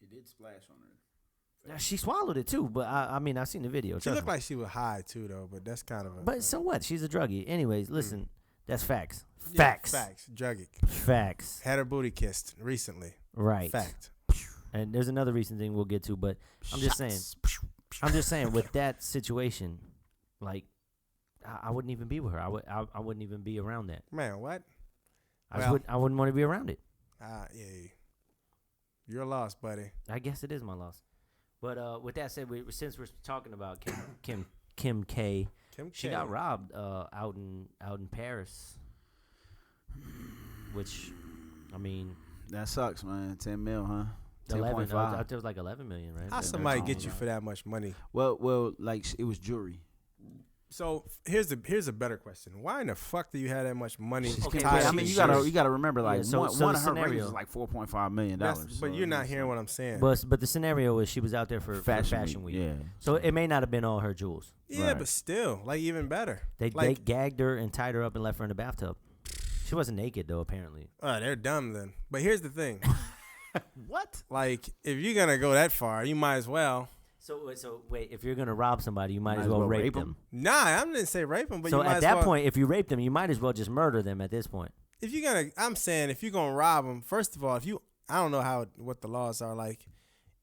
He did splash on her. Now, she swallowed it too, but I mean I seen the video. She trust looked me. like she was high too, though. But that's kind of. But so what? She's a druggie. Anyways, listen, that's facts. Yeah, Facts. Facts. Druggy. Facts. Had her booty kissed recently. Right. Fact. And there's another recent thing we'll get to, but I'm just saying with that situation, like I wouldn't even be with her. I wouldn't even be around that. Man, what? I wouldn't want to be around it. Yeah. You're lost, buddy. I guess it is my loss. But with that said, since we're talking about Kim K, she got robbed out in Paris, which I mean That sucks, man. 10 mil, huh? 11. 10.5. I thought it was like 11 million, right? How Yeah, somebody that's get all you right. for that much money? Well, like it was jewelry. So here's a better question. Why in the fuck do you have that much money? Okay, tied but I up mean, in you shoes? gotta remember, like Yeah, so one the of her scenario- rings was like $4.5 million. But you're not hearing what I'm saying. But the scenario is she was out there for fashion week. Yeah. So it may not have been all her jewels. Yeah, Right. but still, like even better. They Like- gagged her and tied her up and left her in the bathtub. She wasn't naked though, apparently. They're dumb then. But here's the thing. What? Like, if you're gonna go that far, you might as well. So wait, if you're gonna rob somebody, you might as well rape them. Nah, I didn't say rape them, but So you might at as that well. point, if you rape them, you might as well just murder them at this point. If you're gonna, I'm saying if you're gonna rob them, first of all, I don't know what the laws are like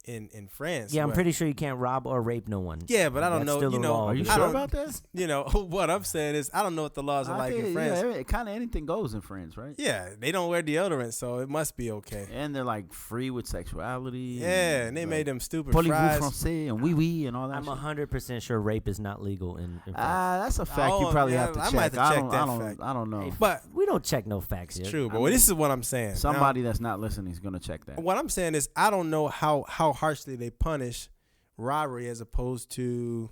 in France. Yeah, I'm but- pretty sure you can't rob or rape no one. Yeah, but I don't That's know. still You the know, law. Are you I sure don't- about this? You know what I'm saying is I don't know what the laws are like in France. Yeah, kind of anything goes in France, right? Yeah, they don't wear deodorant, so it must be okay. And they're like free with sexuality. Yeah, and they made them stupid Parlez-vous fries. français and oui oui and all that. I'm shit. 100% sure rape is not legal in France. That's a fact. You Oh, probably yeah, have to I check. might have to check that I don't, fact. I don't know. Hey, But we don't check no facts it's here. true. I But mean, this is what I'm saying. Somebody that's not listening is gonna check that. Now, what I'm saying is I don't know how harshly they punish robbery as opposed to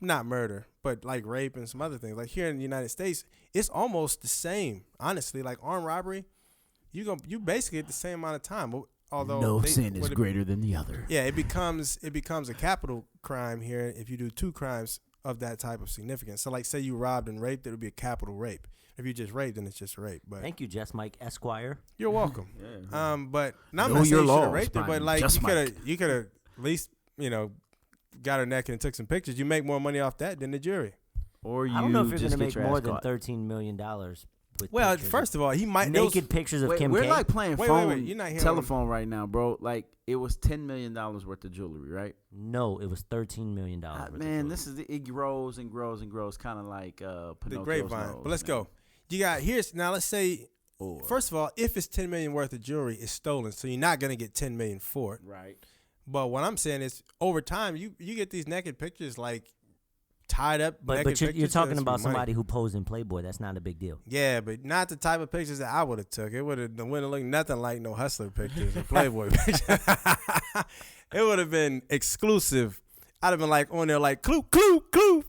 not murder, but like rape and some other things. Like here in the United States, it's almost the same. Honestly, like armed robbery, you basically get the same amount of time. Although no they- sin is what it- greater than the other. Yeah, it becomes a capital crime here if you do two crimes of that type of significance. So like say you robbed and raped, it would be a capital rape. If you just raped, then it's just rape. But Thank you, Just Mike Esquire. you're welcome. Yeah. But now I'm Know not your saying you should have laws, raped her, but Brian. like Just you could have at least got her naked and took some pictures. You make more money off that than the jury. Or you I don't know if you're just gonna get make your more ass than caught. $13 million with Well, pictures first of all, he might naked pictures of Wait, Kim we're K. like playing Wait, phone, you're not hearing telephone right now, bro. Like it was $10 million worth of jewelry, right? No, it was $13 million. Man, this is it grows and grows and grows, kind of like the Pinocchio's grapevine. nose, But let's man. go. You got now. Let's say Or- first of all, if it's $10 million worth of jewelry, it's stolen, so you're not gonna get $10 million for it. Right. But what I'm saying is, over time, you get these naked pictures like tied up. But naked you're pictures, talking that's about money. somebody who posed in Playboy. That's not a big deal. Yeah, but not the type of pictures that I would have took. It wouldn't look nothing like no hustler pictures or Playboy pictures. It would have been exclusive. I'd have been like on there like clue, clue, clue,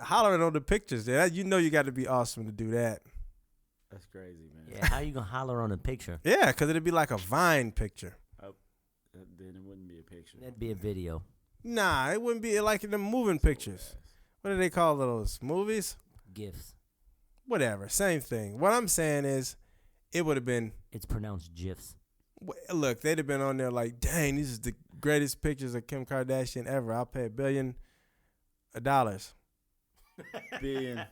hollering on the pictures. Yeah, you know you got to be awesome to do that. That's crazy, man. Yeah, how you gonna holler on a picture? Yeah, because it'd be like a Vine picture. Then it wouldn't be a picture. That'd be a video. Nah, it wouldn't be like the moving pictures. What do they call those? Movies? GIFs. Whatever. Same thing. What I'm saying is, it would have been. It's pronounced GIFs. Look, they'd have been on there like, dang, these is the greatest pictures of Kim Kardashian ever. I'll pay $1 billion. Billion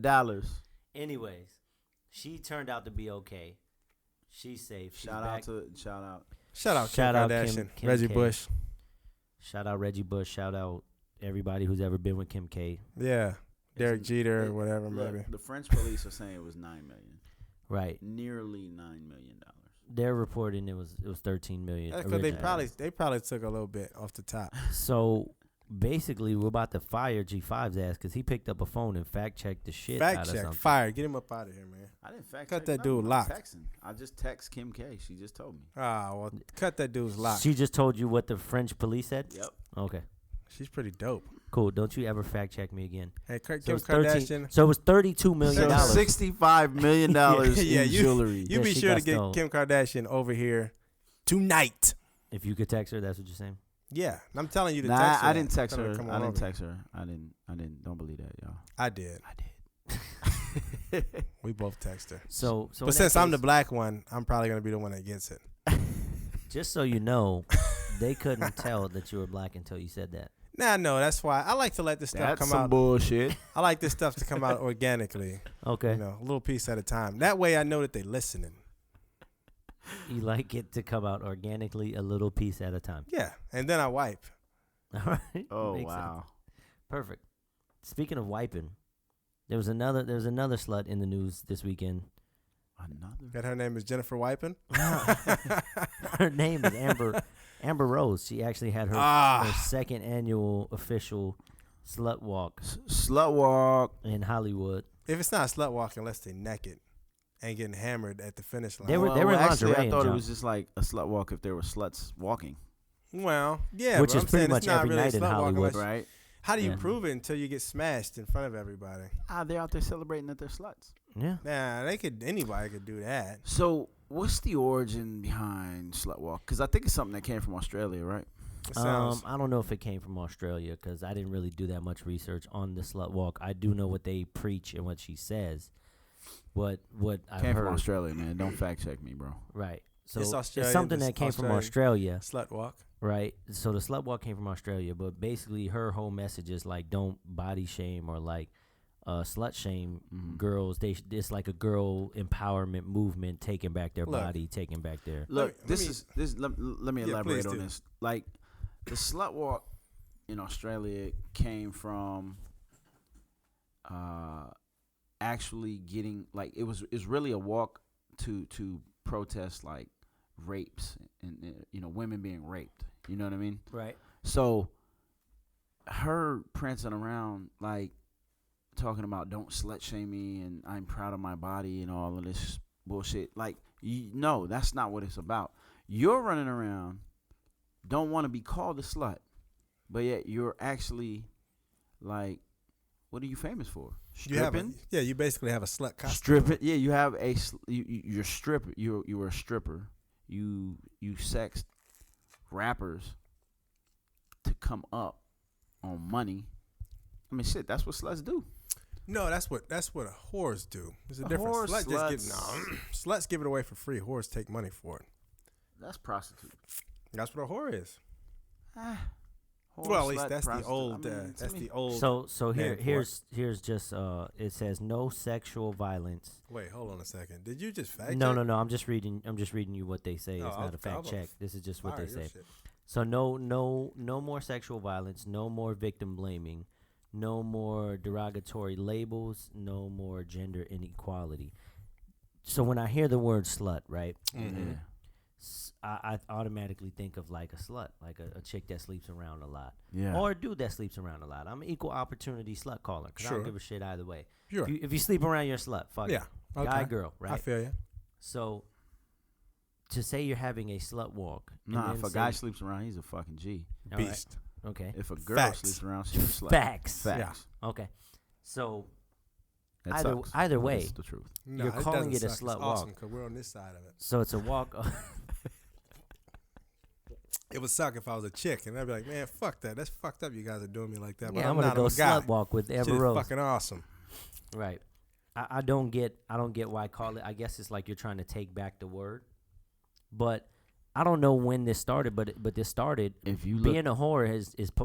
dollars. Anyways, she turned out to be okay. She's safe. She's Shout back. out. Shout out Shout Kim out Kardashian, Kim Reggie K. Bush. Shout out Reggie Bush. Shout out everybody who's ever been with Kim K. Yeah, Derek Jeter or Look, whatever, maybe. The French police are saying it was $9 million. Right. Nearly $9 million. They're reporting it was 13 million. Because they probably took a little bit off the top. So basically, we're about to fire G5's ass because he picked up a phone and fact checked the shit out Fact of check, something. fire, get him up out of here, man. I didn't fact Cut check that nothing. dude I'm locked. texting. I just text Kim K. She just told me. Ah, well, cut that dude's lock. She just told you what the French police said. Yep. Okay. She's pretty dope. Cool. Don't you ever fact check me again. Hey, So Kim it's 13 Kardashian. So it was $32 million. $65 million Yeah, in jewelry. You Yeah, be she sure to got get stoned. Kim Kardashian over here tonight. If you could text her, that's what you're saying. Yeah, I'm telling you to Nah, text her. I didn't text Tell her. come I on didn't over. text her. I didn't. Don't believe that, y'all. I did. We both text her. So But since I'm the black one, I'm probably gonna be the one that gets it. just so you know, they couldn't tell that you were black until you said that. Nah, no, that's why I like to let this stuff That's come some out. bullshit. I like this stuff to come out organically. Okay. You know, a little piece at a time. That way, I know that they listening. You like it to come out organically, a little piece at a time. Yeah, and then I wipe. All right. Oh Makes sense. wow. Perfect. Speaking of wiping, there was another slut in the news this weekend. Another. That her name is Jennifer Wiping. Her name is Amber Rose. She actually had her second annual official slut walk Slut walk. in Hollywood. If it's not slut walk unless they naked and getting hammered at the finish line. They were in actually, lingerie I thought and it was just like a slut walk if there were sluts walking. Well, yeah, Which but is I'm pretty saying much it's not every really a night in slut walk Hollywood. unless- Right? How do you Yeah. prove it until you get smashed in front of everybody? They're out there celebrating that they're sluts. Yeah. Nah, anybody could do that. So, what's the origin behind slut walk? Because I think it's something that came from Australia, right? It sounds I don't know if it came from Australia because I didn't really do that much research on the slut walk. I do know what they preach and what she says. What I've Came heard. from Australia, man. Don't fact check me, bro. Right. So It's it's Australian, something it's that came from Australian. Australia. slut walk. Right. So the slut walk came from Australia, but basically her whole message is like don't body shame or like slut shame girls. It's like a girl empowerment movement, taking back their Look. body, taking back their. Look, Let me- let me Yeah, elaborate please on do. this. Like, the slut walk in Australia came from actually getting, like, it's really a walk to protest, like, rapes and women being raped. You know what I mean? Right. So her prancing around, like, talking about don't slut shame me and I'm proud of my body and all of this bullshit. Like, no, that's not what it's about. You're running around, don't want to be called a slut, but yet you're actually, like, what are you famous for? Stripping? You basically have a slut costume. Strip it. Yeah, you have you're stripper. You were a stripper. You sexed rappers to come up on money. I mean, shit. That's what sluts do. No, that's what whores do. There's a A difference. whore, Sluts give it away for free. Whores take money for it. That's prostitute. That's what a whore is. Well, at least slut, that's the prostitute. old. I mean, to That's me- the old. So name for here's just it says no sexual violence. Wait, hold on a second. Did you just fact No, check? no. I'm just reading you what they say. Oh, It's not a fact I'll check. This is just what they fire your say. shit. So no more sexual violence, no more victim blaming, no more derogatory labels, no more gender inequality. So when I hear the word slut, right, Mm-hmm. I automatically think of like a slut, like a chick that sleeps around a lot, Yeah. or a dude that sleeps around a lot. I'm an equal opportunity slut caller because I Sure. don't give a shit either way. Sure. If you sleep around, you're a slut. Fuck Yeah. it. Okay. Guy, girl, right? I feel you. So to say you're having a slut walk, and Nah, then if a say- guy sleeps around, he's a fucking G. All right, Beast. okay, If a girl Facts. sleeps around, she's a slut. Facts. Facts. okay. So That Either- sucks. either But way. it's the truth. No, You're calling doesn't it a suck. It's slut awesome walk. because we're on this side of it. so it's a walk. It would suck if I was a chick and I'd be like, man, fuck that. That's fucked up. You guys are doing me like that. But Yeah, I'm not. gonna go I'm a guy. slut walk with Shit Amber is Rose. fucking awesome. Right. I don't get why I call it. I guess it's like you're trying to take back the word, but I don't know when this started. But this started. If you look, Being a whore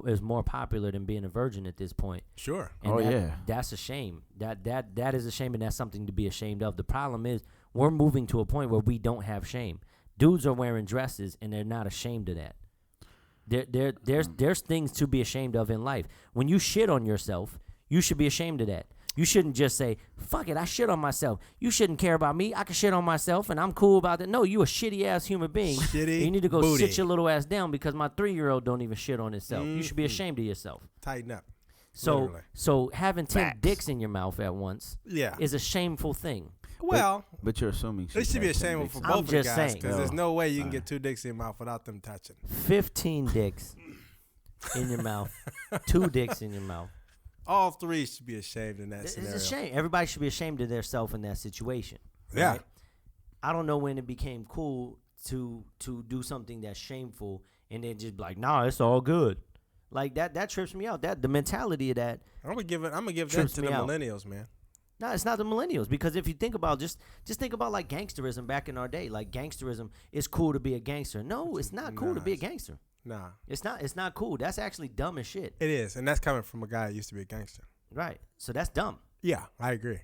is more popular than being a virgin at this point. Sure. And yeah, that's a shame. That is a shame, and that's something to be ashamed of. The problem is we're moving to a point where we don't have shame. Dudes are wearing dresses, and they're not ashamed of that. There's things to be ashamed of in life. When you shit on yourself, you should be ashamed of that. You shouldn't just say, fuck it, I shit on myself. You shouldn't care about me. I can shit on myself, and I'm cool about that. No, you a shitty-ass human being. Shitty You need to go booty. sit your little ass down because my 3-year-old don't even shit on himself. You should be ashamed of yourself. Tighten up. So, Literally. so having 10 Facts. dicks in your mouth at once Yeah. is a shameful thing. Well, but you're assuming it should be ashamed for both of the just guys saying. because there's No. no way you can get 2 dicks in your mouth without them touching. 15 dicks in your mouth, 2 dicks in your mouth. All 3 should be ashamed in that It's scenario. a shame. Everybody should be ashamed of themselves in that situation. Yeah. right? I don't know when it became cool to do something that's shameful and then just be like, nah, it's all good. Like that trips me out. That the mentality of that. I'm gonna give that Trips to me the out. millennials, man. No, it's not the millennials because if you think about just think about like gangsterism back in our day. Like gangsterism, it's cool to be a gangster. No, it's not cool to be a gangster. Nah, It's not cool. That's actually dumb as shit. it is, and that's coming from a guy that used to be a gangster. Right. So that's dumb. Yeah, I agree.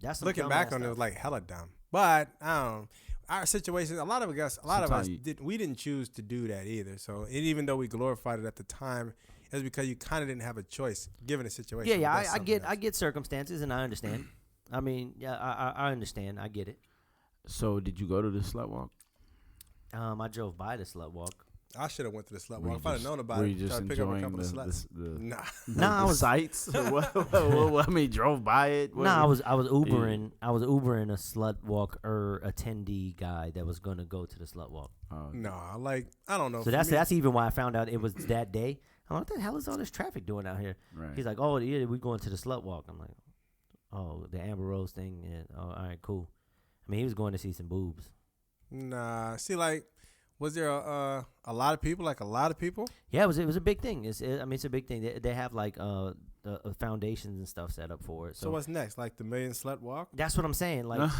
That's some Looking dumb back ass on it, it stuff. was like hella dumb. But I don't know. Our situation, a lot of us Sometimes you- didn't choose to do that either. So even though we glorified it at the time, it was because you kind of didn't have a choice given the situation. Yeah, But that's I something get else. I get circumstances and I understand. I mean, yeah, I understand. I get it. So did you go to the slut walk? I drove by the slut walk. I should have went to the slut Were walk. you If I'd have just- known about were it, you just try to pick up a enjoying couple of sluts. the Nah. Nah, I the was sights? I mean, drove by it. No, I was Ubering. I was Ubering a slut walk attendee guy that was gonna go to the slut walk. No, I don't know. So For that's me- that's even why I found out it was that day. I'm like, what the hell is all this traffic doing out here? Right. He's like, oh yeah, we going to the slut walk. I'm like, oh, the Amber Rose thing. Yeah. Oh, all right, cool. I mean, he was going to see some boobs. Nah. See, was there a lot of people? Like a lot of people? Yeah, it was a big thing. It's a big thing. They have like foundations and stuff set up for it. So what's next? Like the Million Slut Walk? That's what I'm saying. Like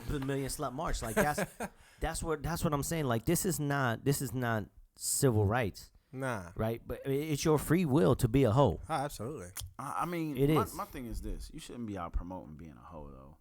the Million Slut March. Like that's what I'm saying. Like this is not civil rights, Nah. right? But it's your free will to be a hoe. Oh, absolutely. I mean, It my, is. my thing is this: you shouldn't be out promoting being a hoe, though.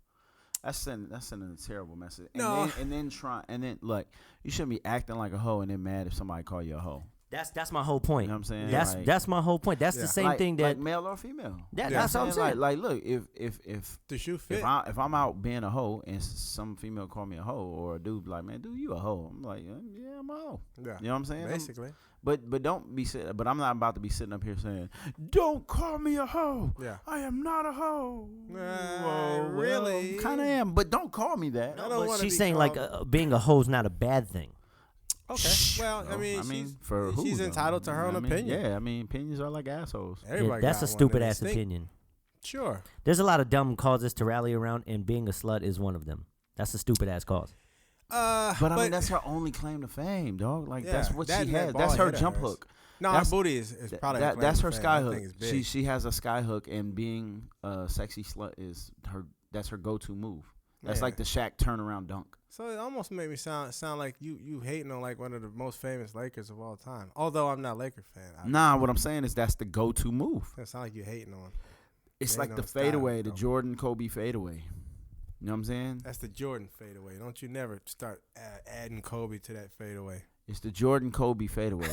That's sending a terrible message. And No. then look, you shouldn't be acting like a hoe and then mad if somebody call you a hoe. That's my whole point. You know what I'm saying? That's Like- that's my whole point. That's Yeah. the same like, thing that like male or female. that's what I'm saying. Like, look, if The shoe fit. if I'm out being a hoe and some female call me a hoe or a dude be like, man, dude, you a hoe. I'm like, yeah, I'm a hoe. Yeah. You know what I'm saying? Basically. But don't be sitting. But I'm not about to be sitting up here saying, "Don't call me a hoe. Yeah. I am not a hoe." Really? Kind of am, but don't call me that. I No, don't but wanna she's be saying like called- being a hoe is not a bad thing. Okay. Well, I mean, for who? she's though? entitled to her own I mean, opinion. Yeah, I mean, opinions are like assholes. Everybody That's got a one, stupid and ass they stink. opinion. Sure. There's a lot of dumb causes to rally around, and being a slut is one of them. That's a stupid ass cause. But I mean, that's her only claim to fame, dog. Like Yeah, that's what that she and that has. That's bald her head of jump hers. hook. No, her That's- booty is probably her claim That's to her fame. sky That hook. thing is big. She has a sky hook, and being a sexy slut is her. That's her go-to move. That's Yeah. like the Shaq turnaround dunk. So it almost made me sound like you hating on like one of the most famous Lakers of all time. Although I'm not a Laker fan. Nah, what I'm saying is that's the go-to move. It sound like you hating on. It's Hating like on the his style, fadeaway, the though. Jordan Kobe fadeaway. You know what I'm saying? That's the Jordan fadeaway. Don't you never start adding Kobe to that fadeaway. It's the Jordan Kobe fadeaway.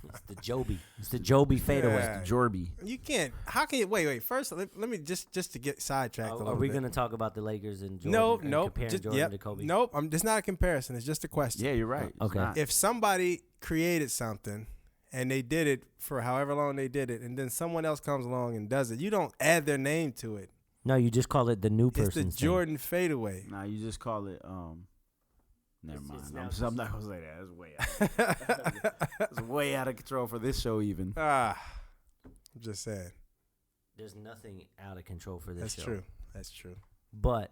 It's the Joby. It's the Joby fadeaway. Yeah. The Jorby. You can't. How can you? Wait. First, let me just to get sidetracked a little Are we bit. going to talk about the Lakers and Jordan? Nope. Comparing Just, Jordan yep. to Kobe? Nope. It's not a comparison. It's just a question. Yeah, you're right. It's Okay. not. If somebody created something and they did it for however long they did it, and then someone else comes along and does it, you don't add their name to it. No, you just call it the new It's the person's thing. Jordan fadeaway. Nah, you just call it. Never It's mind. now I'm not gonna say that. It's way out. It's way out of control for this show, even. I'm just saying. There's nothing out of control for this That's show. true. That's true. But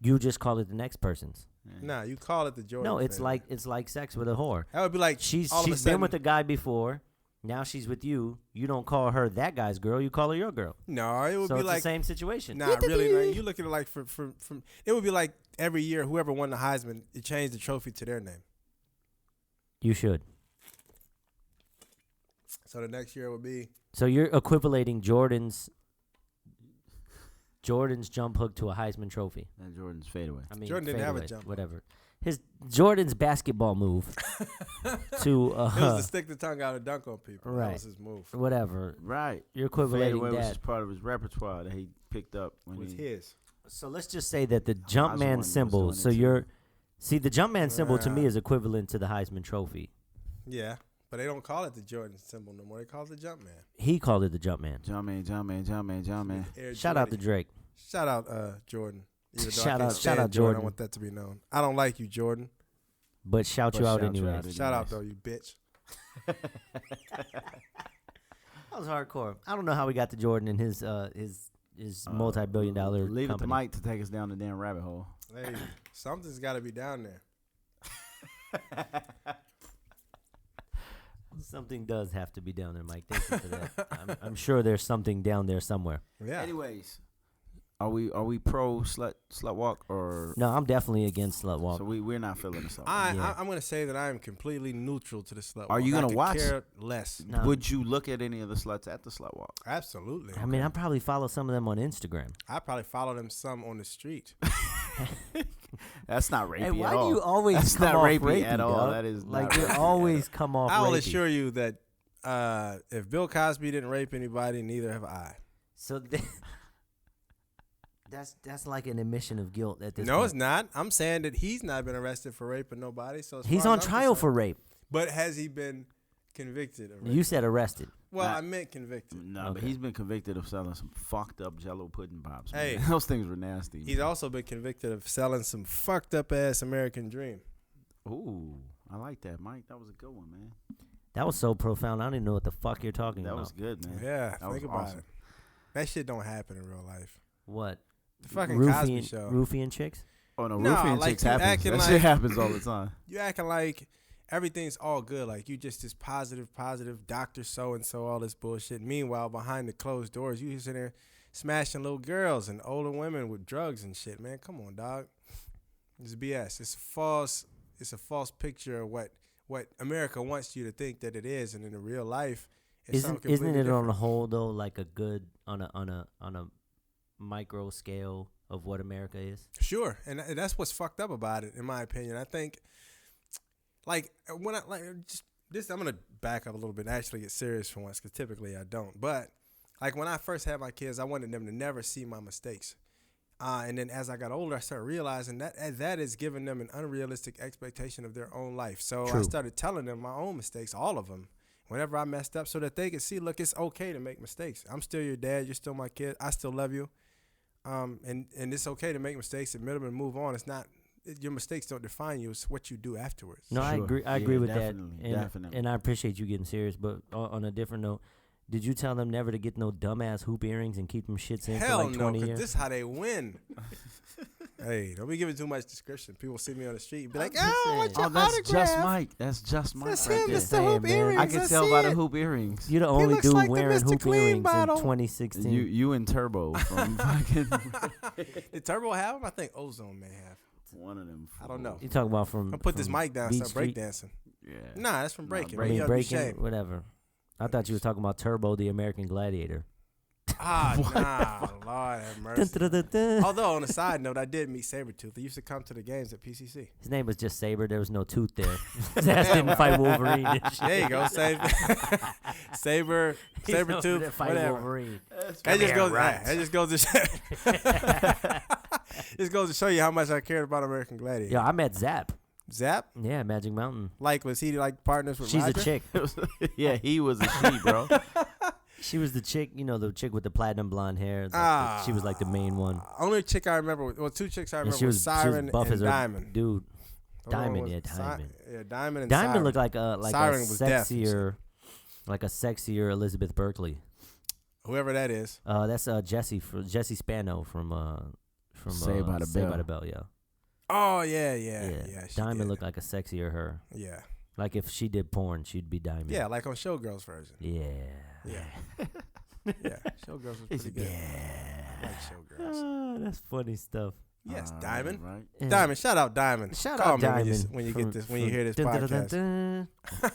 you just call it the next person's. Nah, you call it the Jordan. No, it's fadeaway. like sex with a whore. That would be like She's all of a been sudden- with a guy before. Now she's with you. You don't call her that guy's girl. You call her your girl. No, it would So be it's like the same situation. Nah, really. No, you look at it like from. It would be like every year, whoever won the Heisman, it changed the trophy to their name. You should. So the next year would be. So you're equivalating Jordan's jump hook to a Heisman Trophy. And Jordan's fadeaway. I mean, Jordan didn't have a fadeaway, jump hook. whatever. His Jordan's basketball move to It was to stick the tongue out and dunk on people. That Right. was his move. whatever. Right. You're Fadeaway equivalating was that. just part of his repertoire that he picked up It when was he. his. So let's just say that the Jumpman was symbol. doing So it too. you're see the Jumpman symbol to me Yeah. is equivalent to the Heisman Trophy. Yeah, but they don't call it the Jordan symbol no more. They call it the Jumpman. He called it the Jumpman. Jumpman. Air Shout out to Jordy. Drake. Shout out Jordan. Even though I Shout can't out- stand shout out I Jordan. want that to be known. I don't like you, Jordan. But shout But you out shout you anyway. out Shout out Anyways. though, you bitch. That was hardcore. I don't know how we got to Jordan and his multi-billion-dollar Leave company. it to Mike to take us down the damn rabbit hole. Hey, something's got to be down there. Something does have to be down there, Mike. Thank you for that. I'm sure there's something down there somewhere. Yeah. Anyways, are we pro slut walk or? No, I'm definitely against slut walk. So we're not feeling the slut. walk. Yeah. I'm going to say that I am completely neutral to the slut. Are you walk. I gonna could watch? Care less. No. Would you look at any of the sluts at the slut walk? Absolutely. I mean, I probably follow some of them on Instagram. I probably follow them some on the street. That's not rapey Hey, why at all. do you always That's come not off rapey at all. dog? That is like not you rapey at always come off. I will rapey. assure you that if Bill Cosby didn't rape anybody, neither have I. So that's like an admission of guilt at this No, point. it's not. I'm saying that he's not been arrested for raping nobody. So as He's far on as I'm trial for concerned- rape. But has he been convicted of rape? You said arrested. Well, Not- I meant convicted. No, but Okay. he's been convicted of selling some fucked up Jello pudding pops. Man. Hey. Those things were nasty. He's also been convicted of selling some fucked up ass American Dream. Ooh, I like that, Mike. That was a good one, man. That was so profound. I don't even know what the fuck you're talking That about. was good, man. Yeah, That was think about awesome. it. That shit don't happen in real life. What? The fucking Cosby Roofing, Show. roofing chicks? Oh no, No, roofing like chicks you happens. acting That like- shit happens all the time. You acting like everything's all good, like you just this positive, Dr. So-and-so, all this bullshit. Meanwhile, behind the closed doors, you sitting there smashing little girls and older women with drugs and shit, man. Come on, dog. It's BS. It's a false picture of what America wants you to think that it is, and in the real life, it's something Isn't completely it on different. the whole though like a good on a micro scale of what America is? Sure, and that's what's fucked up about it, in my opinion. I think, like when I'm gonna back up a little bit and actually get serious for once, because typically I don't. But like when I first had my kids, I wanted them to never see my mistakes. And then as I got older, I started realizing that is giving them an unrealistic expectation of their own life. So I True. started telling them my own mistakes, all of them, whenever I messed up, so that they could see, look, it's okay to make mistakes. I'm still your dad. You're still my kid. I still love you. And it's okay to make mistakes, admit them, and move on. It's not your mistakes don't define you. It's what you do afterwards. No, I Sure. agree. I Yeah, agree with definitely, that. And, definitely. and I appreciate you getting serious. But on a different note, did you tell them never to get no dumbass hoop earrings and keep them shits in Hell for like no, 20 because years? this is how they win. Hey, don't be giving too much description. People see me on the street and be like, I'm just "Oh, I want saying. your Oh, that's autograph." just Mike. That's just Mike That's right him, there. Mr. Saying, Hoop man. Earrings. I can tell by the hoop earrings. You're the only looks dude like the wearing Mr. hoop Clean earrings bottle. in 2016. You and Turbo from fucking. Did Turbo have them? I think Ozone may have. One of them. I don't know. You talking about from? I'll put this from mic down. Beach Start Street? breakdancing. Yeah. Nah, that's from breaking. I mean, You oughta be breaking, ashamed. whatever. I thought you were talking about Turbo, the American Gladiator. Nah, Lord have mercy. Dun, dun, dun, dun. Although, on a side note, I did meet Sabretooth. He used to come to the games at PCC. His name was just Saber. There was no tooth there. His ass didn't fight Wolverine. And shit. There you go. Saber, He's over there Sabretooth, fighting whatever. Wolverine. That just goes to show. Just goes to show you how much I cared about American Gladiator. Yo, I met Zap. Zap, Yeah, Magic Mountain. like, was he like partners with She's Roger? a chick. Yeah, he was a she, bro. She was the chick, the chick with the platinum blonde hair. She was like the main one. Only chick I remember, well, two chicks I And remember she was was Siren buff and as a Diamond. dude. The other one Diamond, was yeah, Diamond. Diamond and Diamond Siren. looked like a Siren was deaf, you sexier, Elizabeth Berkley. Whoever that is. That's Jesse Spano from Saved by the Saved by Bell. the Bell. Yeah. Oh, yeah. She Diamond did. looked like a sexier her. Yeah. Like if she did porn, she'd be Diamond. Yeah, like on Showgirls version. Yeah. Yeah. Yeah. Showgirls was pretty good. I like Showgirls. Oh, that's funny stuff. Yes, Diamond. Right. Yeah. Diamond, shout out Diamond. Shout Call out me Diamond when you from- get this, when you from hear this dun, dun, dun, podcast. dun,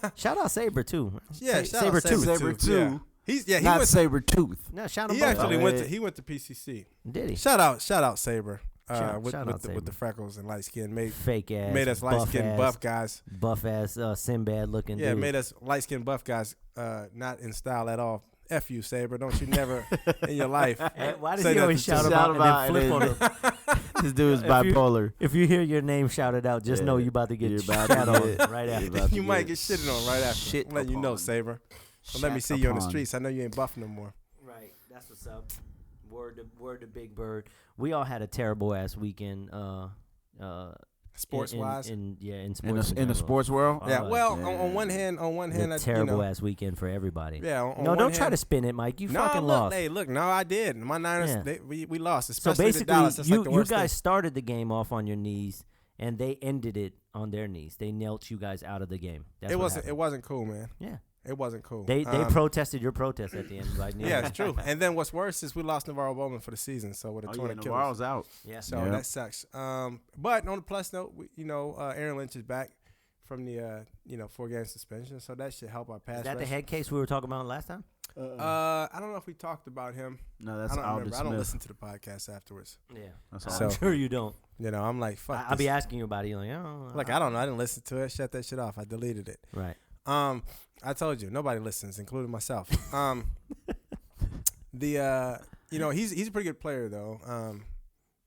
dun. Shout out Saber too. Yeah, shout out Sabretooth. Sabretooth. Yeah. He Not went. Saber Tooth. No, shout out. He both. actually Oh, went yeah. to. He went to PCC. Did he? Shout out Saber. Shout With out the Saber. freckles and light skin made Fake ass. us light skinned ass, buff guys. Buff ass Sinbad looking. Yeah, dude. made us light skinned buff guys. Not in style at all. F you, Saber. Don't you never in your life. Hey, why does say he always nothing to shout me. about and then flip on him? This dude is If you- bipolar. If you hear your name shouted out, just know you about to get You're about shat to on get- right you're after. about to You might get shitted on right after. shit I'm letting you know, upon. Saber. Don't let me see Shat you on the upon. streets. I know you ain't buff no more. Right, that's what's up. Word to Big Bird. We all had a terrible ass weekend. Sports wise. in sports In the general. sports world. Yeah. Well, yeah. on one hand, A terrible ass weekend for everybody. Yeah. On No, one don't try hand- to spin it, Mike. You No, fucking look, lost. Hey, look. No, I did. My Niners, Yeah. we lost. So Especially basically, the Dallas. That's you like the you worst guys thing. started the game off on your knees, and they ended it on their knees. They knelt you guys out of the game. That's It what wasn't. happened. It wasn't cool, man. Yeah, It wasn't cool. they protested your protest at the end. Like, Yeah, it's true. And then what's worse is we lost Navarro Bowman for the season. So with a Oh, torn yeah, Achilles. Navarro's out. Yeah. So Yep. that sucks. But on the plus note, Aaron Lynch is back from the 4-game suspension, so that should help our pass Is that the rush. head case we were talking about last time? I don't know if we talked about him. No, that's I don't Alden remember. I Smith. don't listen to the podcast afterwards. Yeah. That's So- I'm sure you don't. I'm like, fuck. I'll be this. asking you about it. You're like, oh. Like, I don't know. I didn't listen to it. Shut that shit off. I deleted it. Right. I told you nobody listens, including myself. He's a pretty good player though.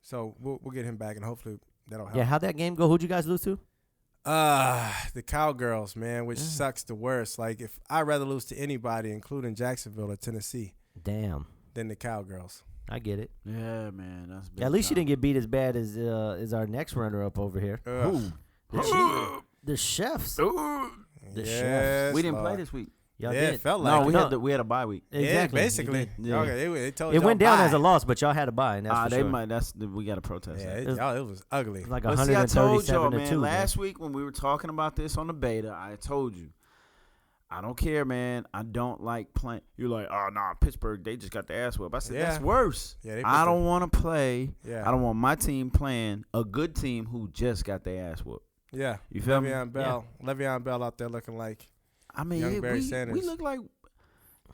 So we'll get him back, and hopefully that'll help. Yeah, how'd that game go? Who'd you guys lose to? The Cowgirls, man, which sucks the worst. Like, if I'd rather lose to anybody, including Jacksonville or Tennessee, Damn. than the Cowgirls. I get it. Yeah, man. That's big At least you time. didn't get beat as bad as our next runner up over here. Ugh. The chefs. The Yes, chefs. We didn't play Lord. this week. Y'all Yeah, did. it felt No, like we had a bye week. Exactly. Yeah, basically. Yeah. Okay, they told It y'all went down bye. as a loss, but y'all had a bye, and that's for They sure. might. We got to protest Yeah, that. it was ugly. It was like But see, I told y'all, 137 to man, 2. last week when we were talking about this on the beta, I told you, I don't care, man. I don't like playing. You're like, oh, nah, Pittsburgh, they just got the ass whipped. I said, Yeah. that's worse. Yeah, they put I don't want to play. Yeah. I don't want my team playing a good team who just got their ass whooped. Yeah. You feel me? Le'Veon Bell out there looking like I mean, Young Barry we Sanders. look like,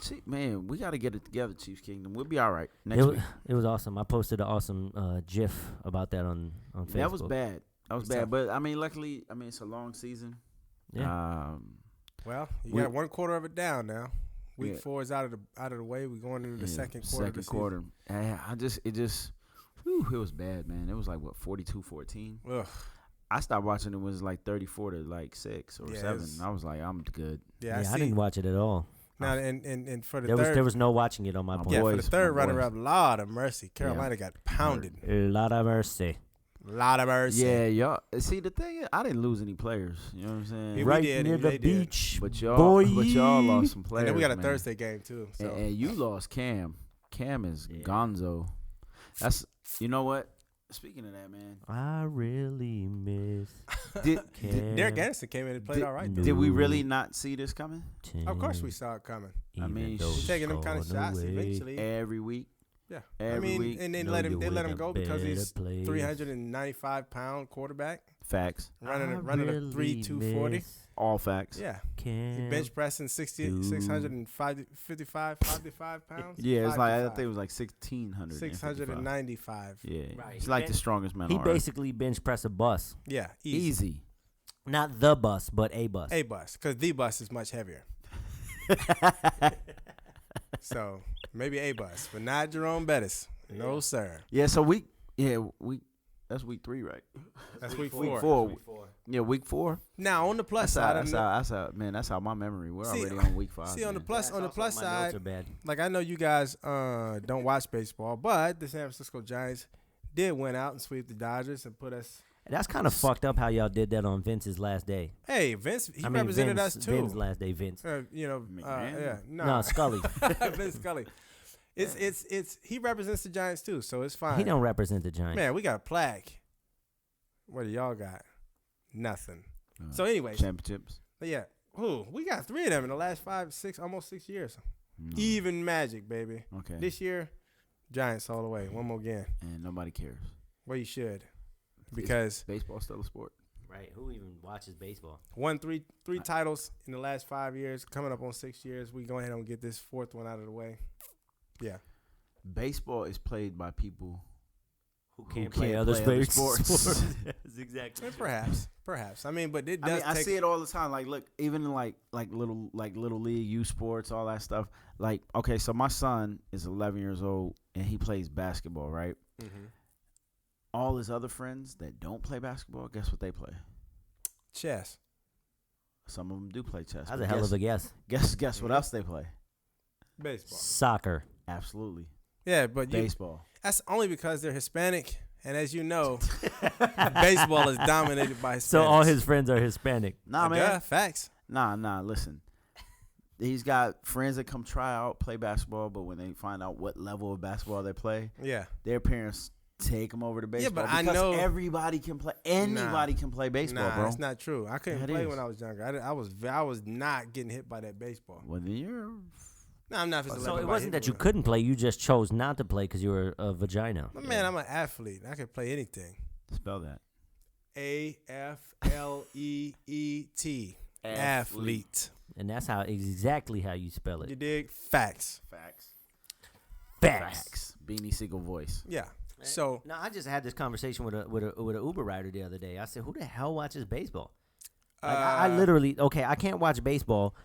see, man, we got to get it together, Chiefs Kingdom. We'll be all right It next was, week. it was awesome. I posted an awesome GIF about that on Facebook. That was bad. That was It's bad. tough. But, I mean, luckily, it's a long season. Yeah. well, you We- got 1 quarter of it down now. Week Yeah. 4 is out of the way. We're going into the second quarter. of the Second quarter. It was bad, man. It was like, what, 42-14? season. Ugh. I stopped watching. It was like 34 to like 6 or Yeah, 7. it's- I was like, I'm good. Yeah, I I see. didn't watch it at all. Now, and for the There third, was no watching it on my My point. yeah, for the boys, third my boys. runner-up, lot of mercy. Carolina got pounded. A lot of mercy. Lot of mercy. Yeah, y'all. See, the thing is, I didn't lose any players. You know what I'm saying? Yeah, we Right did, near and the they did. beach, But y'all boy. lost some players. And then we got a man. Thursday game too. So And you lost Cam. Cam is Yeah. gonzo. That's, you know what? Speaking of that, man. I really miss Did, Cam. Derek Anderson came in and played all right. though. did we really not see this coming? Of course we saw it coming. I mean, Even though We're taking them kind of it's gone shots away. eventually. Every week. Yeah, Every week. and they Know let him you they let in him a go because he's better place. 395-pound quarterback Facts. running a really 3.240. miss All facts. Yeah, he Cam bench pressing 655 pounds. Yeah, it's like I 555. think it was like 1,600. 695. Yeah, Right. he's He like ben- the strongest man He on earth. basically bench press a bus. Yeah, Easy. Not the bus, but a bus. A bus, because the bus is much heavier. So maybe a bus, but not Jerome Bettis. No sir. Yeah, so that's week 3, right? That's week Week 4. 4. Yeah, week 4. Now on the plus side, That's how my memory. We're See, already on week 5. see on the man. plus My notes side, are bad. like I know you guys don't watch baseball, but the San Francisco Giants did win out and sweep the Dodgers and put us. That's kind of fucked up how y'all did that on Vince's last day. Hey, Vince, he represented Vince, us too. Vince's last day, Vince. McMahon? Yeah, No, Scully. Vince Scully. It's he represents the Giants too, so it's fine. He don't represent the Giants. Man, we got a plaque. What do y'all got? Nothing. Uh, So, anyways, championships. yeah. We got 3 of them in the last almost 6 years. No. Even Magic, baby. Okay. This year, Giants all the way. One more again. And nobody cares. Well, you should, because Baseball's still a sport. Right? Who even watches baseball? won three titles in the last 5 years. Coming up on 6 years, we go ahead and get this 4th one out of the way. Yeah. Baseball is played by people Who who can't play play other sports. sports? That's exactly. And perhaps. I mean, but it does I take. see it all the time. Like, look, even in like little league, youth sports, all that stuff. Like, okay, so my son is 11 years old and he plays basketball, right? Mhm. All his other friends that don't play basketball, guess what they play? Chess. Some of them do play chess. That's but a hell of a guess. guess what else they play? Baseball. Soccer. Absolutely, Yeah, but baseball. that's only because they're Hispanic. And as you know, baseball is dominated by Hispanics. So all his friends are Hispanic. Nah, Yeah, man. facts. Nah. Listen, he's got friends that come try out, play basketball, but when they find out what level of basketball they play, Yeah. their parents take them over to baseball. but I because know- everybody can play. Anybody can play baseball, Nah, bro. that's not true. I couldn't That play is. when I was younger. I was not getting hit by that baseball. Well, then you're. No, I'm not. So it wasn't that you couldn't play; you just chose not to play because you were a vagina. Man, I'm an athlete. I can play anything. Spell that. AFLEET. Athlete. And that's exactly how you spell You it. dig? Facts. Facts. Beanie Siegel voice. Yeah. So No, I just had this conversation with a Uber rider the other day. I said, "Who the hell watches baseball?" Like, I literally I can't watch baseball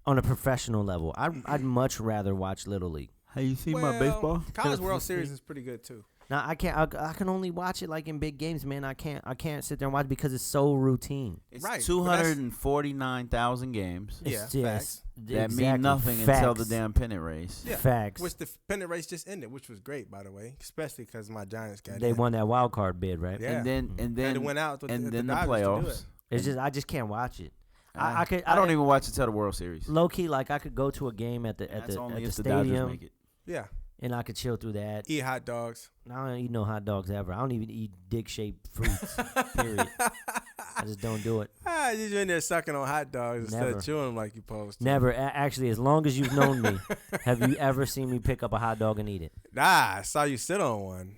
on a professional level. I'd much rather watch Little League. Hey, you see College World Series is pretty good too. Now I can't. I can only watch it like in big games, man. I can't sit there and watch because it's so routine. It's Right, but 249,000 games. Yeah, It's just facts. That exactly, mean nothing until the facts. damn pennant race. Yeah. Facts. Which the pennant race just ended, which was great, by the way, especially because my Giants got They in. won that wild card bid, right? Yeah. And then And it went out with and the then the Dodgers to do playoffs. it. It's just I just can't watch it. I I don't even watch it till the World Series. low key like I could go to a game at the That's only at the if the Dodgers stadium make it. Yeah. and I could chill through that. Eat hot dogs. I don't eat no hot dogs ever. I don't even eat dick shaped fruits. Period. I just don't do it. You're in there sucking on hot dogs instead Never. of chewing them like you supposed to. Never. Actually, as long as you've known me, have you ever seen me pick up a hot dog and eat it? Nah, I saw you sit on one.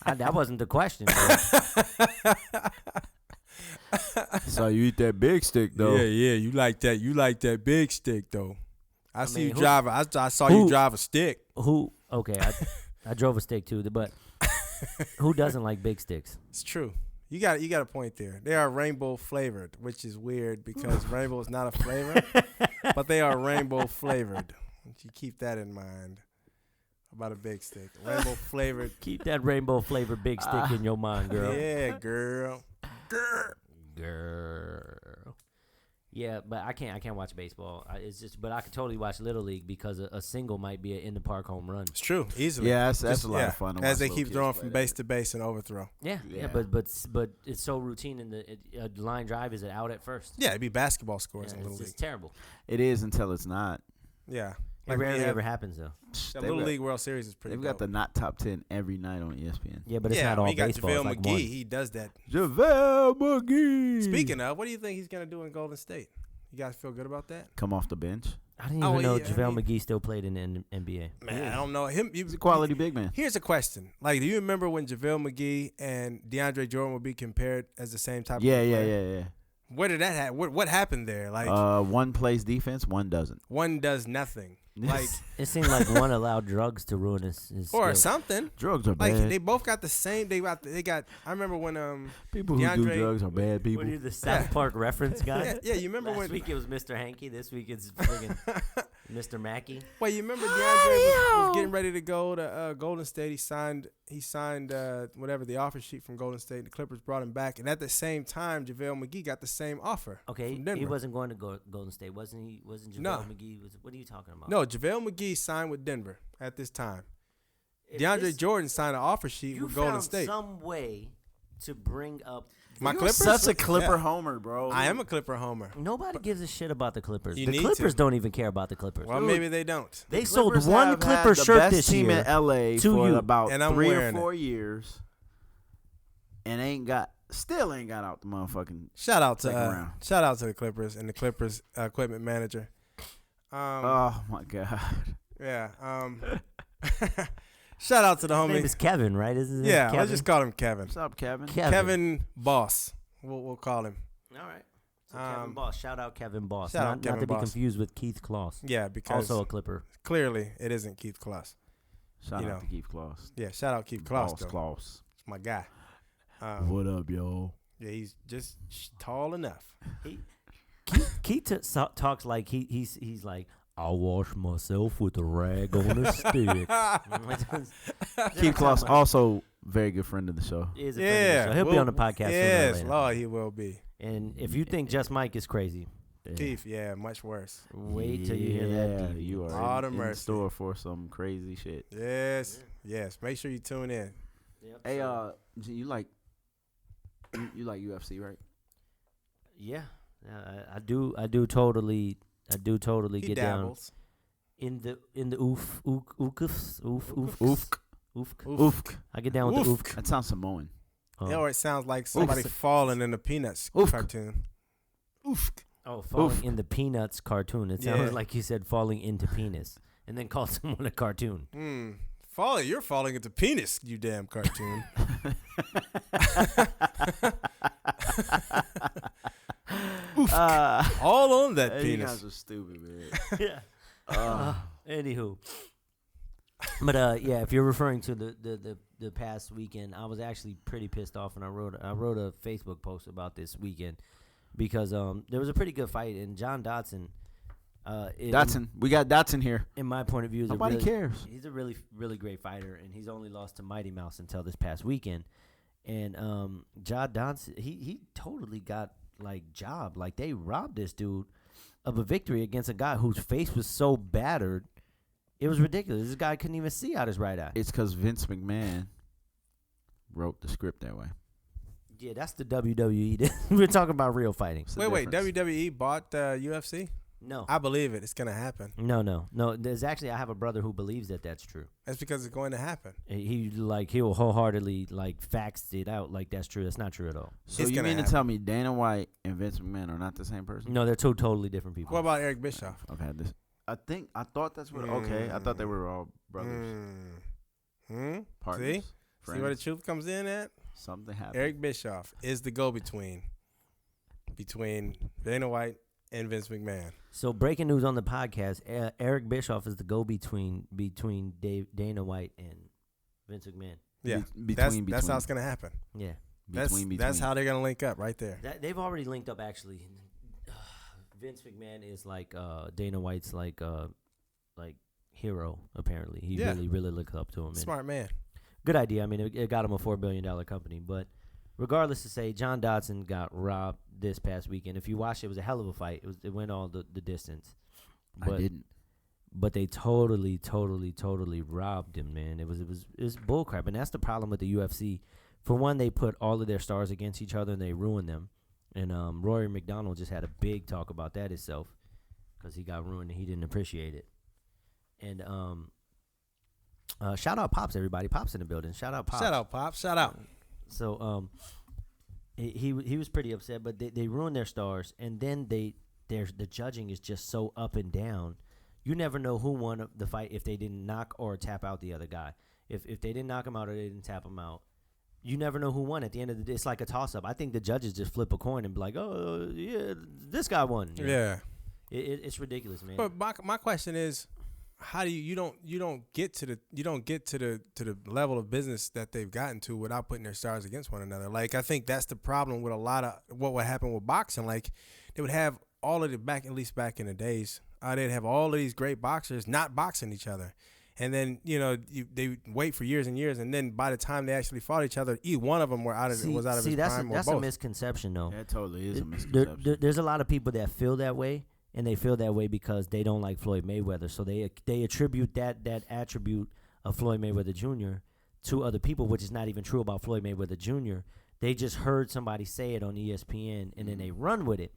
That wasn't the question. So you eat that big stick Yeah, you like that. You like that big stick though. I see mean, you who- drive. I saw who- you drive a stick. Who? Okay, I drove a stick too, but who doesn't like big sticks? It's true. You got a point there. They are rainbow flavored, which is weird because rainbow is not a flavor, but they are rainbow flavored. You keep that in mind about a big stick. Rainbow flavored. Keep that rainbow flavored big stick in your mind, girl. Yeah, girl. Girl. Yeah, but I can't watch baseball. It's just, but I could totally watch Little League because a single might be an in the park home run. It's true. Easily. Yeah, that's Just- a lot of fun. To As watch they little keep kids throwing play from that. base to base and overthrow. Yeah, Yeah. but it's so routine in the line drive is it out at first. Yeah, it'd be basketball scores Yeah, in Little it's League. just terrible. It is until it's not. Yeah. It Like rarely we have- ever happens though. The They've Little got- League World Series is pretty They've got the dope. not top 10 every night on ESPN. Yeah, but it's yeah, not all we got baseball. JaVale It's like McGee. one. He does that. JaVale McGee. Speaking of, what do you think he's going to do in Golden State? You guys feel good about that? Come off the bench. I didn't Oh, even know yeah, I JaVale mean- McGee still played in the NBA. Man, I don't know him. He's a quality big man. Here's a question: like, do you remember when JaVale McGee and DeAndre Jordan would be compared as the same type? Yeah, of yeah, player? yeah, yeah. Where did that happen? What happened there? Like, One plays defense, one doesn't. one does nothing. Like, It seemed like one allowed drugs to ruin his or skills. something. Drugs are Like bad. they both got the same. They got. I remember when People who do DeAndre- drugs are bad people. What are you, the South Park reference guy? yeah, you remember Last when week it was Mr. Hankey. This week it's friggin' Mr. Mackey. Well, you remember DeAndre was getting ready to go to Golden State. He signed whatever the offer sheet from Golden State. The Clippers brought him back, and at the same time, JaVale McGee got the same offer. Okay, from Denver. he wasn't going to Golden State, wasn't he? Wasn't JaVale No. McGee? What are you talking about? No, JaVale McGee signed with Denver at this time. If DeAndre this- Jordan signed an offer sheet you with Golden found State. some way to bring up. My You're Clippers? such a Clipper Yeah. homer, bro. I am a Clipper homer. Nobody gives a shit about the Clippers. You The need Clippers to. don't even care about the Clippers. Well, Dude. maybe they don't. They The sold Clippers one have Clipper had the shirt best this team year in LA to for you. about And I'm 3 or wearing 4 years, and still ain't got out the motherfucking. Shout out to Second round. the Clippers and the Clippers equipment manager. Oh my god. Yeah. Shout out to the His name homie. is Kevin, right? Isn't it Yeah, Kevin? let's just call him Kevin. What's up, Kevin? Kevin Boss. We'll call him. All right. So Kevin Um, Boss. Shout out Kevin Boss. shout out Not Kevin to be Boss. confused with Keith Kloss. Yeah, because Also a Clipper. clearly it isn't Keith Kloss. Shout You out know. to Keith Kloss. Yeah, shout out Keith Kloss. Boss Though. Kloss. It's my guy. What up, yo? Yeah, he's just tall enough. Keith talks like he's like, I'll wash myself with a rag on a stick. Keith Kloss, also very good friend of the show. He is a friend of the Yeah, show. He'll be on the podcast sooner or Yes, later. Lord, he will be. And if you think Just Mike is crazy, Keith, yeah, much worse. wait till you hear that. Yeah, DVD. you are Lord of in mercy. store for some crazy shit. Yes, yes. Make sure you tune in. Yep, Hey, so- G, you like UFC, right? yeah, I do totally He get down dabbles. in the oofs. Oofk. Oofk. I get down with the oofk. That sounds Samoan. Oh. Yeah, or it sounds like somebody falling in the Peanuts Oofk. cartoon. Oofk. Oh, falling Oof. in the Peanuts cartoon. It Yeah. sounded like you said falling into penis, and then called someone a cartoon. You're falling into penis, you damn cartoon. All on that You penis. guys are stupid, man. Yeah. Anywho, but yeah, if you're referring to the past weekend, I was actually pretty pissed off, and I wrote a Facebook post about this weekend because there was a pretty good fight, and John Dodson. Dotson, we got Dotson here. In my point of view, is Nobody cares. He's a really, really great fighter, and he's only lost to Mighty Mouse until this past weekend. And John Dodson, he totally got jobbed. Like they robbed this dude of a victory against a guy whose face was so battered, it was ridiculous. This guy couldn't even see out his right eye. It's because Vince McMahon wrote the script that way. Yeah, that's the WWE. We're talking about real fighting. It's the Wait, difference. WWE bought UFC? No, I believe it. It's going to happen. no. There's actually, I have a brother who believes that that's true. That's because it's going to happen. He'll wholeheartedly faxed it out like that's true. That's not true at all. So It's you gonna mean to happen. tell me Dana White and Vince McMahon are not the same person? No, they're two totally different people. What about Eric Bischoff? I've had this. I thought that's what. Okay, I thought they were all brothers, partners, See friends. where the truth comes in at? Something happened. Eric Bischoff is the go-between between Dana White and Vince McMahon. So breaking news on the podcast: Eric Bischoff is the go-between between Dana White and Vince McMahon. Yeah, between. that's how it's gonna happen. Yeah, That's how they're gonna link up right there. they've already linked up. Actually, Vince McMahon is like Dana White's like hero. Apparently, he Yeah. really looks up to him. And Smart man. good idea. I mean, it got him a $4 billion company, but regardless to say, John Dodson got robbed this past weekend. If you watched it was a hell of a fight. It went all the distance. I didn't. But they totally robbed him, man. It was bullcrap, and that's the problem with the UFC. For one, they put all of their stars against each other and they ruined them. And Rory McDonald just had a big talk about that himself because he got ruined and he didn't appreciate it. And shout out Pops, everybody. Pops in the building. Shout out Pops. Shout out, Pop. Shout out. So he was pretty upset, but they ruined their stars, and then the judging is just so up and down You never know who won the fight if they didn't knock or tap out the other guy. If they didn't knock him out or they didn't tap him out, you never know who won at the end of the day. It's like a toss-up. I think the judges just flip a coin and be like, oh, yeah, this guy won. You know? Yeah. It's ridiculous, man. But my question is, how do you don't get to the level of business that they've gotten to without putting their stars against one another? Like, I think that's the problem with a lot of what would happen with boxing. Like, they would have all of the at least back in the days, they'd have all of these great boxers not boxing each other. And then, they wait for years and years, and then by the time they actually fought each other, either one of them was out of his prime or that's both. A misconception, though. That totally is a misconception. There's a lot of people that feel that way, and they feel that way because they don't like Floyd Mayweather. So they attribute that attribute of Floyd Mayweather Jr. to other people, which is not even true about Floyd Mayweather Jr. They just heard somebody say it on ESPN, and then they run with it.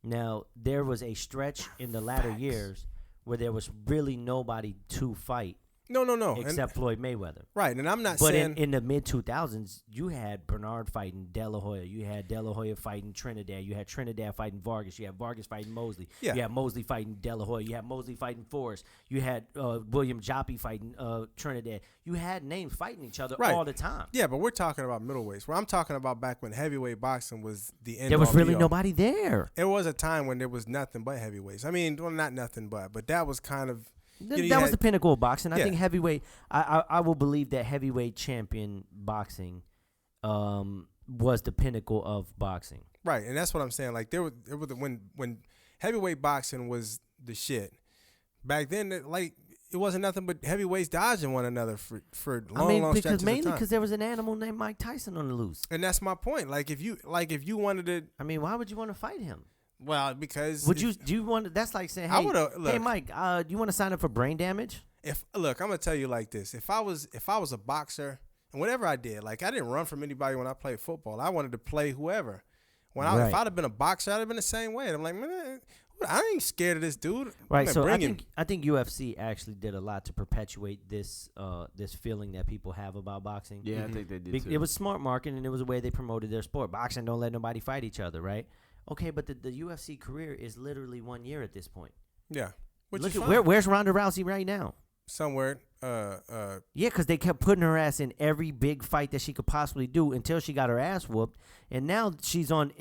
Now, there was a stretch in the latter years where there was really nobody to fight. No. Except Floyd Mayweather. Right, and I'm not but saying... But in the mid-2000s, you had Bernard fighting De La Hoya. You had De La Hoya fighting Trinidad. You had Trinidad fighting Vargas. You had Vargas fighting Mosley. Yeah. You had Mosley fighting De La Hoya. You had Mosley fighting Forrest. You had William Joppy fighting Trinidad. You had names fighting each other all the time. Yeah, but we're talking about middleweights. Where I'm talking about back when heavyweight boxing was the end. There was really nobody there. It was a time when there was nothing but heavyweights. I mean, well, not nothing but that was kind of... That was the pinnacle of boxing. I think heavyweight. I will believe that heavyweight champion boxing was the pinnacle of boxing. Right, and that's what I'm saying. Like when heavyweight boxing was the shit. Back then, it wasn't nothing but heavyweights dodging one another for long stretches of time. Mainly because there was an animal named Mike Tyson on the loose. And that's my point. Like if you wanted to, I mean, why would you want to fight him? Well, because do you want? That's like saying, hey, hey, Mike, do you want to sign up for brain damage? I'm gonna tell you like this: if I was a boxer, and whatever I did, like I didn't run from anybody when I played football. I wanted to play whoever. If I'd have been a boxer, I'd have been the same way. And I'm like, man, I ain't scared of this dude. Right. So I think UFC actually did a lot to perpetuate this feeling that people have about boxing. Yeah, I think they did too. It was smart marketing, and it was a way they promoted their sport. Boxing don't let nobody fight each other, right? Okay, but the UFC career is literally 1 year at this point. Yeah. Look at where's Ronda Rousey right now? Somewhere. Yeah, because they kept putting her ass in every big fight that she could possibly do until she got her ass whooped, and now she's on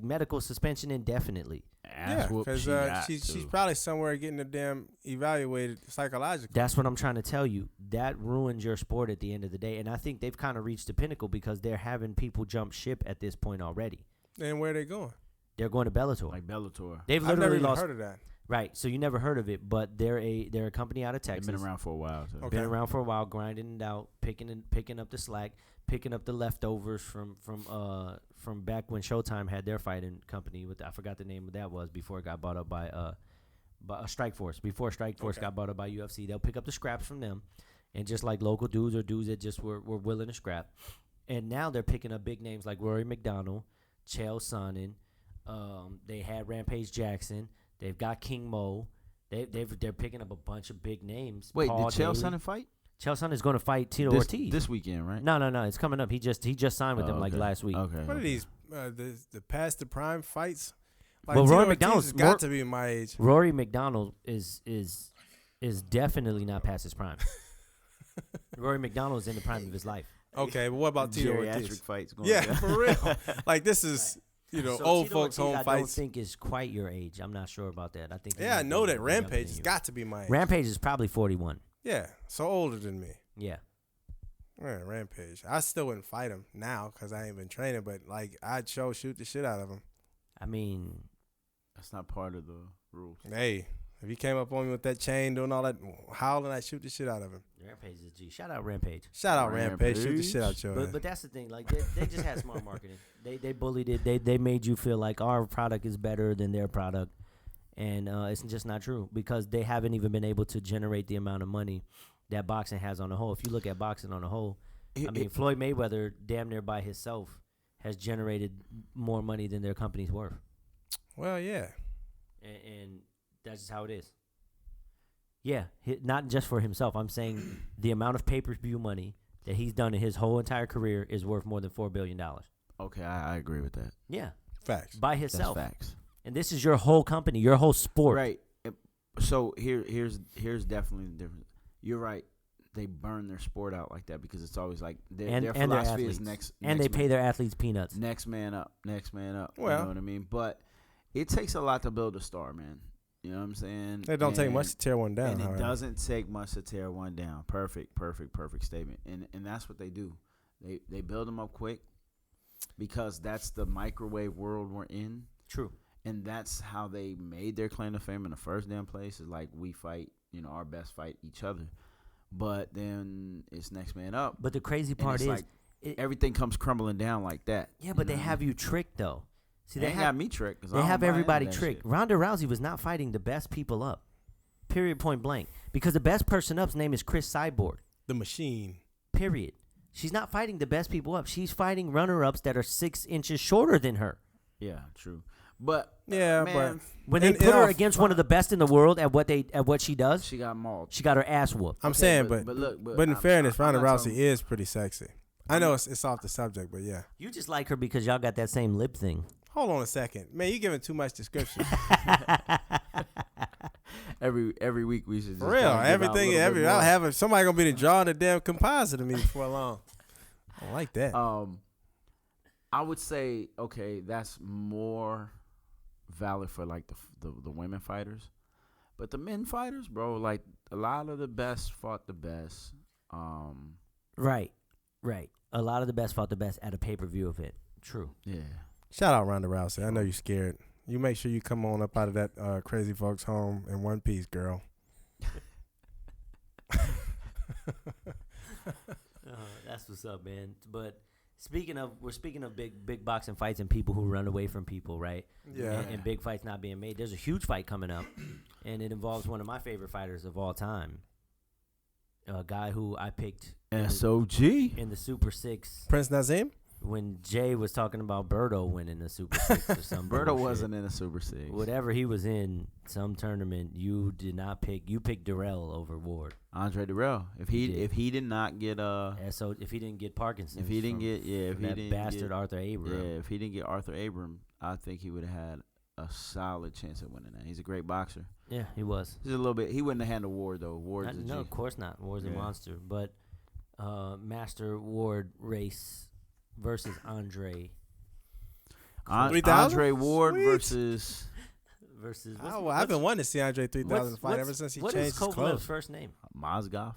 medical suspension indefinitely. Yeah, because she's probably somewhere getting the damn evaluated psychologically. That's what I'm trying to tell you. That ruins your sport at the end of the day, and I think they've kind of reached the pinnacle because they're having people jump ship at this point already. And where are they going? They're going to Bellator. Like Bellator. They've literally I've never even heard of that. Right, so you never heard of it, but they're a company out of Texas. They've been around for a while. So. Been around for a while, grinding it out, picking up the slack, picking up the leftovers from back when Showtime had their fighting company. I forgot the name of that was before it got bought up by Strikeforce. Before Strikeforce got bought up by UFC, they'll pick up the scraps from them, and just like local dudes or dudes that just were willing to scrap, and now they're picking up big names like Rory McDonald, Chael Sonnen. They had Rampage Jackson. They've got King Mo. They're picking up a bunch of big names. Wait, Paul did Chael Daly. Sonnen fight? Chael Sonnen is going to fight Tito Ortiz this weekend, right? No, it's coming up. He just signed with them like last week. Okay. What are these the past the prime fights? Like Well, Tito Rory Ortiz McDonald's has got to be my age. Rory McDonald is definitely not past his prime. Rory McDonald is in the prime of his life. Okay, but what about Tito Ortiz? Geriatric fights going Yeah, down. for real. Like this is So old Tito folks' Ortiz, home I fights. don't think is quite your age. I'm not sure about that. I think. Yeah, I know that Rampage has got to be my age. Rampage is probably 41. Yeah, so older than me. Yeah. Yeah, Rampage. I still wouldn't fight him now because I ain't been training, but like I'd shoot the shit out of him. I mean, That's not part of the rules. Hey, if he came up on me with that chain doing all that howling, I'd shoot the shit out of him. Rampage is G. Shout out Rampage. Shout out Rampage. Shoot the shit out your ass. But that's the thing. Like they just had smart marketing. They bullied it. They made you feel like our product is better than their product, and it's just not true because they haven't even been able to generate the amount of money that boxing has on the whole. If you look at boxing on the whole, Floyd Mayweather, damn near by himself, has generated more money than their company's worth. Well, yeah. And that's just how it is. Yeah, not just for himself. I'm saying the amount of pay-per-view money that he's done in his whole entire career is worth more than $4 billion. Okay, I agree with that. Yeah. Facts. By himself. That's facts. And this is your whole company, your whole sport. Right. So here's definitely the difference. You're right. They burn their sport out like that because it's always like their philosophy is next. And they pay their athletes peanuts. Next man up. Next man up. Well, you know what I mean? But it takes a lot to build a star, man. You know what I'm saying? It don't take much to tear one down. And however. it doesn't take much to tear one down. Perfect statement. And that's what they do. They build them up quick because that's the microwave world we're in. True. And that's how they made their claim to fame in the first damn place. Is like we fight, our best fight each other. But then it's next man up. But the crazy part is, like everything comes crumbling down like that. Yeah, but they have you tricked though. See, they got me tricked. They have everybody tricked. Ronda Rousey was not fighting the best people up. Period. Point blank. Because the best person up's name is Chris Cyborg. The Machine. Period. She's not fighting the best people up. She's fighting runner-ups that are 6 inches shorter than her. Yeah, true. But yeah, man, when they put her against one of the best in the world at what she does, she got mauled. She got her ass whooped. I'm saying, but in fairness, Ronda Rousey talking. is pretty sexy. I know it's off the subject, but yeah. You just like her because y'all got that same lip thing. Hold on a second, man. You giving too much description. every week we should just for real. Everything. I'll have somebody gonna be drawing a damn composite of me before long. I don't like that. I would say okay, that's more valid for like the women fighters, but the men fighters, bro, like a lot of the best fought the best. Right. A lot of the best fought the best at a pay-per-view event. True. Yeah. Shout out Ronda Rousey. I know you're scared. You make sure you come on up out of that crazy folks home in one piece, girl. That's what's up, man. But we're speaking of big boxing fights and people who run away from people, right? Yeah. And big fights not being made. There's a huge fight coming up, and it involves one of my favorite fighters of all time. A guy who I picked SOG in the Super 6. Prince Nazim? When Jay was talking about Berto winning the Super 6 or something. Berto wasn't in a Super 6. Whatever he was in, some tournament, you did not pick. You picked Durrell over Ward. Andre Durrell. If he did not get so if he didn't get Parkinson's. if he didn't get bastard Arthur Abram. Yeah, if he didn't get Arthur Abram, I think he would have had a solid chance at winning that. He's a great boxer. Yeah, he was. Just a little bit. He wouldn't have handled Ward though. Ward's No, of course not. Ward's a monster. But Master Ward race versus Andre. Andre Ward versus. I've been wanting to see Andre 3000 fight ever since he changed his clothes. What is Kovalev's first name? Mozgov.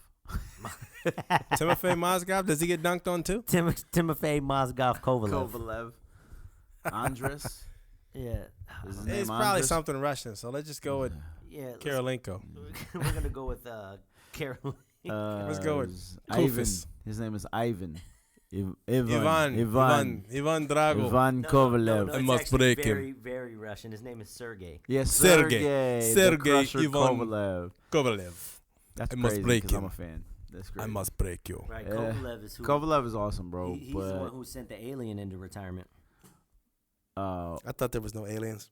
Timofey Mozgov. Does he get dunked on too? Timofey Mozgov Kovalev. Andres. Yeah. It's probably something Russian, so let's just go with Karolinko. We're going to go with Karolinko. Let's go with Ivan. Kufis. His name is Ivan. Ivan Drago. Ivan Kovalev. No, I it's must actually break very, very Russian. His name is Sergey. Yes, Sergey Sergey Ivan Kovalev. Kovalev. That's I must crazy break because I'm him. a fan. That's great. I must break you. Right, Yeah. Kovalev is who. Kovalev is awesome, bro. He's but the one who sent the alien into retirement. I thought there was no aliens.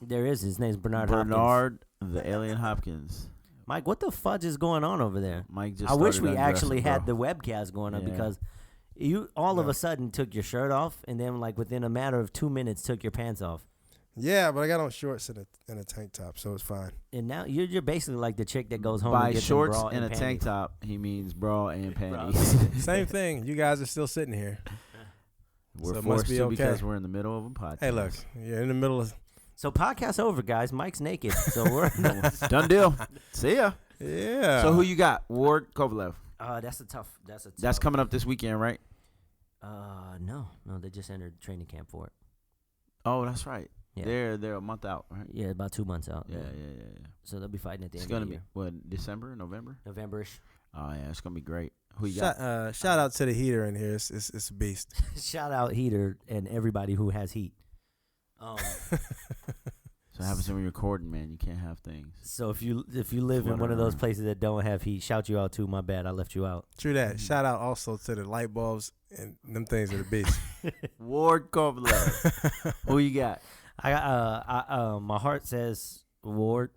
There is. His name's Bernard Hopkins. Bernard the Alien Hopkins. Mike, what the fudge is going on over there? Mike just. I wish started we actually undressing, had bro. the webcast going up Yeah. because you all of a sudden took your shirt off and then like within a matter of 2 minutes took your pants off. Yeah, but I got on shorts and a tank top, so it's fine. And now you're basically like the chick that goes home By and gets shorts bra and a tank panties. top, he means bra and panties. Same thing. You guys are still sitting here. We're So it must forced be to okay. because we're in the middle of a podcast. Hey, look, you're in the middle of. So podcast over, guys. Mike's naked, so we're Done deal. See ya. Yeah. So who you got? Ward Kovalev. That's a tough. That's coming up this weekend, right? No, they just entered training camp for it. Oh, that's right. Yeah. They're a month out, right? Yeah, about 2 months out. Yeah. So they'll be fighting at the It's end gonna of the be year. what, December, November? November-ish. Oh yeah, it's gonna be great. Who you got? Shout out to the heater in here. It's a beast. Shout out Heater and everybody who has heat. So it happens when you're recording, man. You can't have things. So if you live in one of those places that don't have heat, shout you out too. My bad, I left you out. True that. Shout out also to the light bulbs and them things are the beast. Ward Kovalev. Who you got? I got my heart says Ward,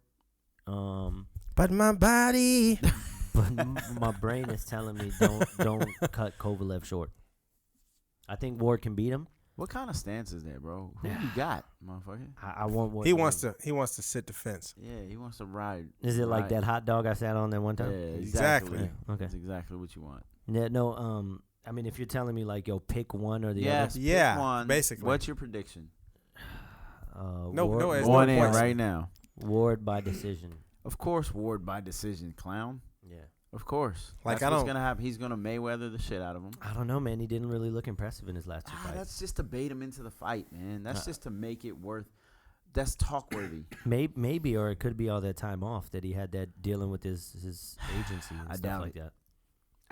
But my body. but my brain is telling me don't cut Kovalev short. I think Ward can beat him. What kind of stance is that, bro? Who you got, motherfucker? I want Ward. He to wants win. to. He wants to sit the fence. Yeah, he wants to ride. Is it like ride. that hot dog I sat on that one Yeah, time? exactly. Exactly. Okay. That's exactly what you want. Yeah. No. I mean, if you're telling me like, yo, pick one or the Yes, pick Yeah, one. basically. What's your prediction? other. No, Ward, no, it's Going no in points. right now. Ward by decision. Of course, Ward by decision, clown. Yeah. Of course. Like, That's I what's don't- gonna happen. He's gonna Mayweather the shit out of him. I don't know, man. He didn't really look impressive in his last two fights. That's just to bait him into the fight, man. That's just to make it worth. That's talk worthy. Maybe, or it could be all that time off that he had that dealing with his agency and I stuff doubt like it. that.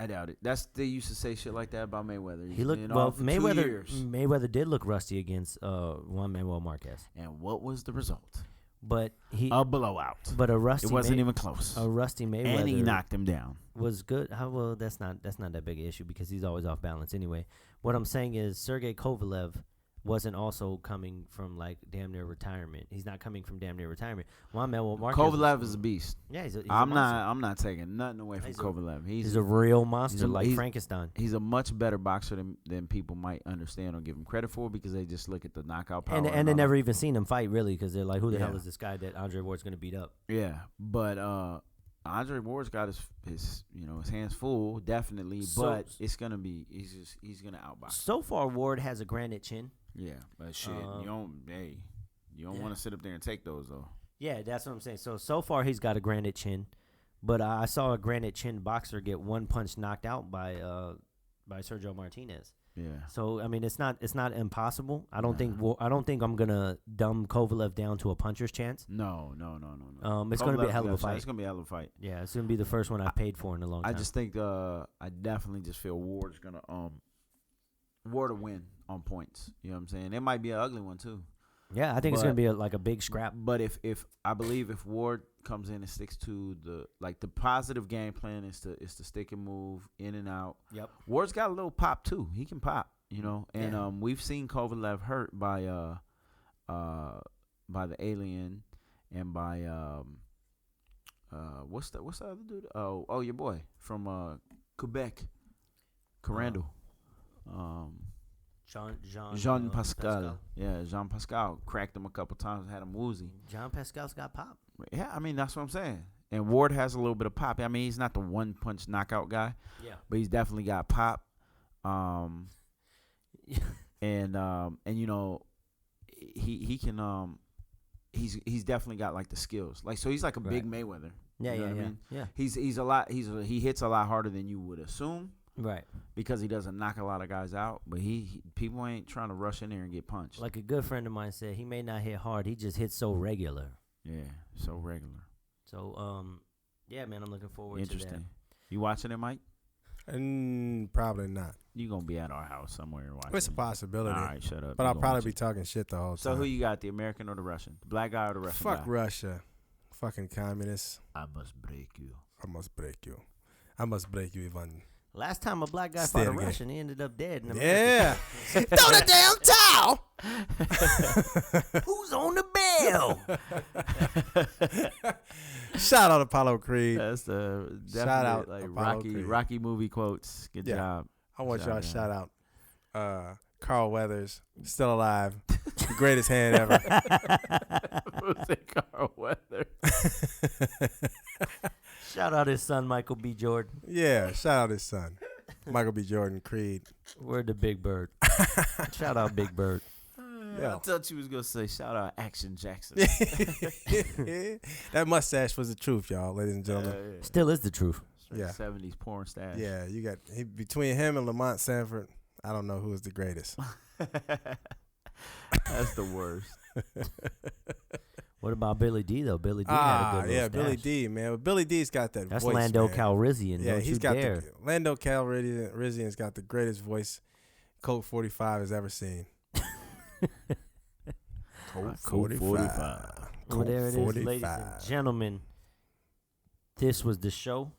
I doubt it. They used to say shit like that about Mayweather. He looked been well. off for 2 Mayweather. years. Mayweather did look rusty against Juan Manuel Marquez, And what was the result? but A blowout. But a rusty. It wasn't even close. A rusty Mayweather. And he knocked him down. Was good. How well? That's not that big an issue because he's always off balance anyway. What I'm saying is Sergey Kovalev wasn't also coming from like damn near retirement. He's not coming from damn near retirement. Juan Manuel Marquez. Kovalev is a beast. Yeah, he's a I'm monster. I'm not taking nothing away from He's a- Kovalev. He's a real monster, like he's- Frankenstein. He's a much better boxer than people might understand or give him credit for because they just look at the knockout power. And they all never that. even seen him fight really because they're like, who the hell Yeah. is this guy that Andre Ward's gonna beat up? Yeah, but Andre Ward's got his his hands full definitely, So- but it's gonna be he's gonna outbox. So far, Ward has a granite chin. Yeah, but shit, you don't yeah. want to sit up there and take those though. Yeah, that's what I'm saying. So far he's got a granite chin, but I saw a granite chin boxer get one punch knocked out by Sergio Martinez. Yeah, So I mean, it's not impossible. I don't think I'm gonna dumb Kovalev down to a puncher's chance. no. It's gonna be a hell of a Kovalev, fight. It's gonna be a hell of a fight. Yeah, it's gonna be the first one I've paid for in a long time. I just think I definitely just feel Ward's gonna Ward to win on points. You know what I'm saying? It might be an ugly one too. yeah, I think it's but- gonna be like a big scrap. But if I believe if Ward comes in and sticks to the positive game plan is to stick and move in and out. Yep. Ward's got a little pop too. He can pop, and Yeah. we've seen Kovalev hurt by the alien and by what's the other dude? Oh your boy from Quebec, Carandall. Jean Pascal. Yeah, Jean Pascal cracked him a couple times, had him woozy. John Pascal's got pop. Yeah, I mean that's what I'm saying. And Ward has a little bit of pop. I mean, he's not the one punch knockout guy, Yeah. but he's definitely got pop. And he can he's definitely got like the skills. Like so he's like a big Mayweather. Yeah, You know yeah, what I yeah. mean? Yeah. He hits a lot harder than you would assume Right. because he doesn't knock a lot of guys out, but people ain't trying to rush in there and get punched. Like a good friend of mine said, he may not hit hard, he just hits so regular. Yeah, so regular. So yeah, man, I'm looking forward to that. Interesting. You watching it, Mike? Probably not. You gonna be at our house somewhere watching. It's a it. possibility. All right, shut up. But You I'll gonna probably watch be it. talking shit the whole So time. who you got, the American or the Russian? The black guy or the Russian Fuck guy? Russia. Fucking communists. I must break you. I must break you. I must break you, Ivan. Last time a black guy Say fought a it again. Russian, he ended up dead in Yeah. America. Throw the damn towel. Who's on the bell? Shout out Apollo Creed. That's the Shout definitely out like Apollo Creed. Rocky movie quotes. Good Yeah. job. I want y'all to Shout shout out Carl Weathers, still alive. The greatest hand ever. Who's it, Carl Weather? Shout out his son, Michael B. Jordan. Yeah, shout out his son. Michael B. Jordan Creed. Word to Big Bird. Shout out Big Bird. Yeah. I thought you was gonna say shout out Action Jackson. That mustache was the truth, y'all, ladies and gentlemen. Still is the truth. Yeah. 70s porn stash. Yeah, you got between him and Lamont Sanford, I don't know who is the greatest. That's the worst. What about Billy D though? Billy D had a good little yeah, Billy stash. D, man. But Billy D's got that That's voice. Lando man. Calrissian. Yeah, Don't he's you got dare. the Lando Calrissian's got the greatest voice Colt 45 has ever seen. Colt 45. Well, there it is, Colt ladies 45. and gentlemen. This was the show.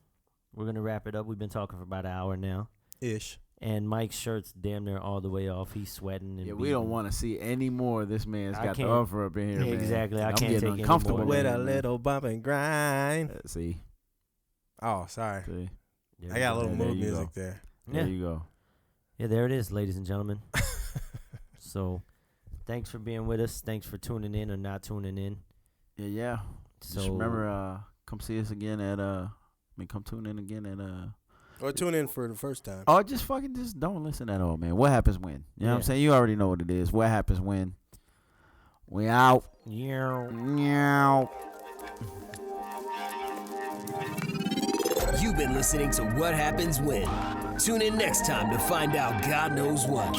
We're gonna wrap it up. We've been talking for about an hour now, Ish. and Mike's shirt's damn near all the way off. He's sweating. And Yeah, we don't beating. want to see any more. This man's I got the can't- offer up in here, man. Exactly, I I'm can't getting take any uncomfortable more. With man, a man. little bump and grind. See, Oh, sorry. see. Yeah, I got a little Yeah, there mood you music go. there. There you go. Yeah, there it is, ladies and gentlemen. So thanks for being with us. Thanks for tuning in or not tuning in. Yeah. So Just remember, come see us again at come tune in again at Or tune in for the first time. or just don't listen at all, man. What happens when? You know what I'm saying? You already know what it is. What happens when? We out. Yeah. You've been listening to What Happens When. Tune in next time to find out God knows what.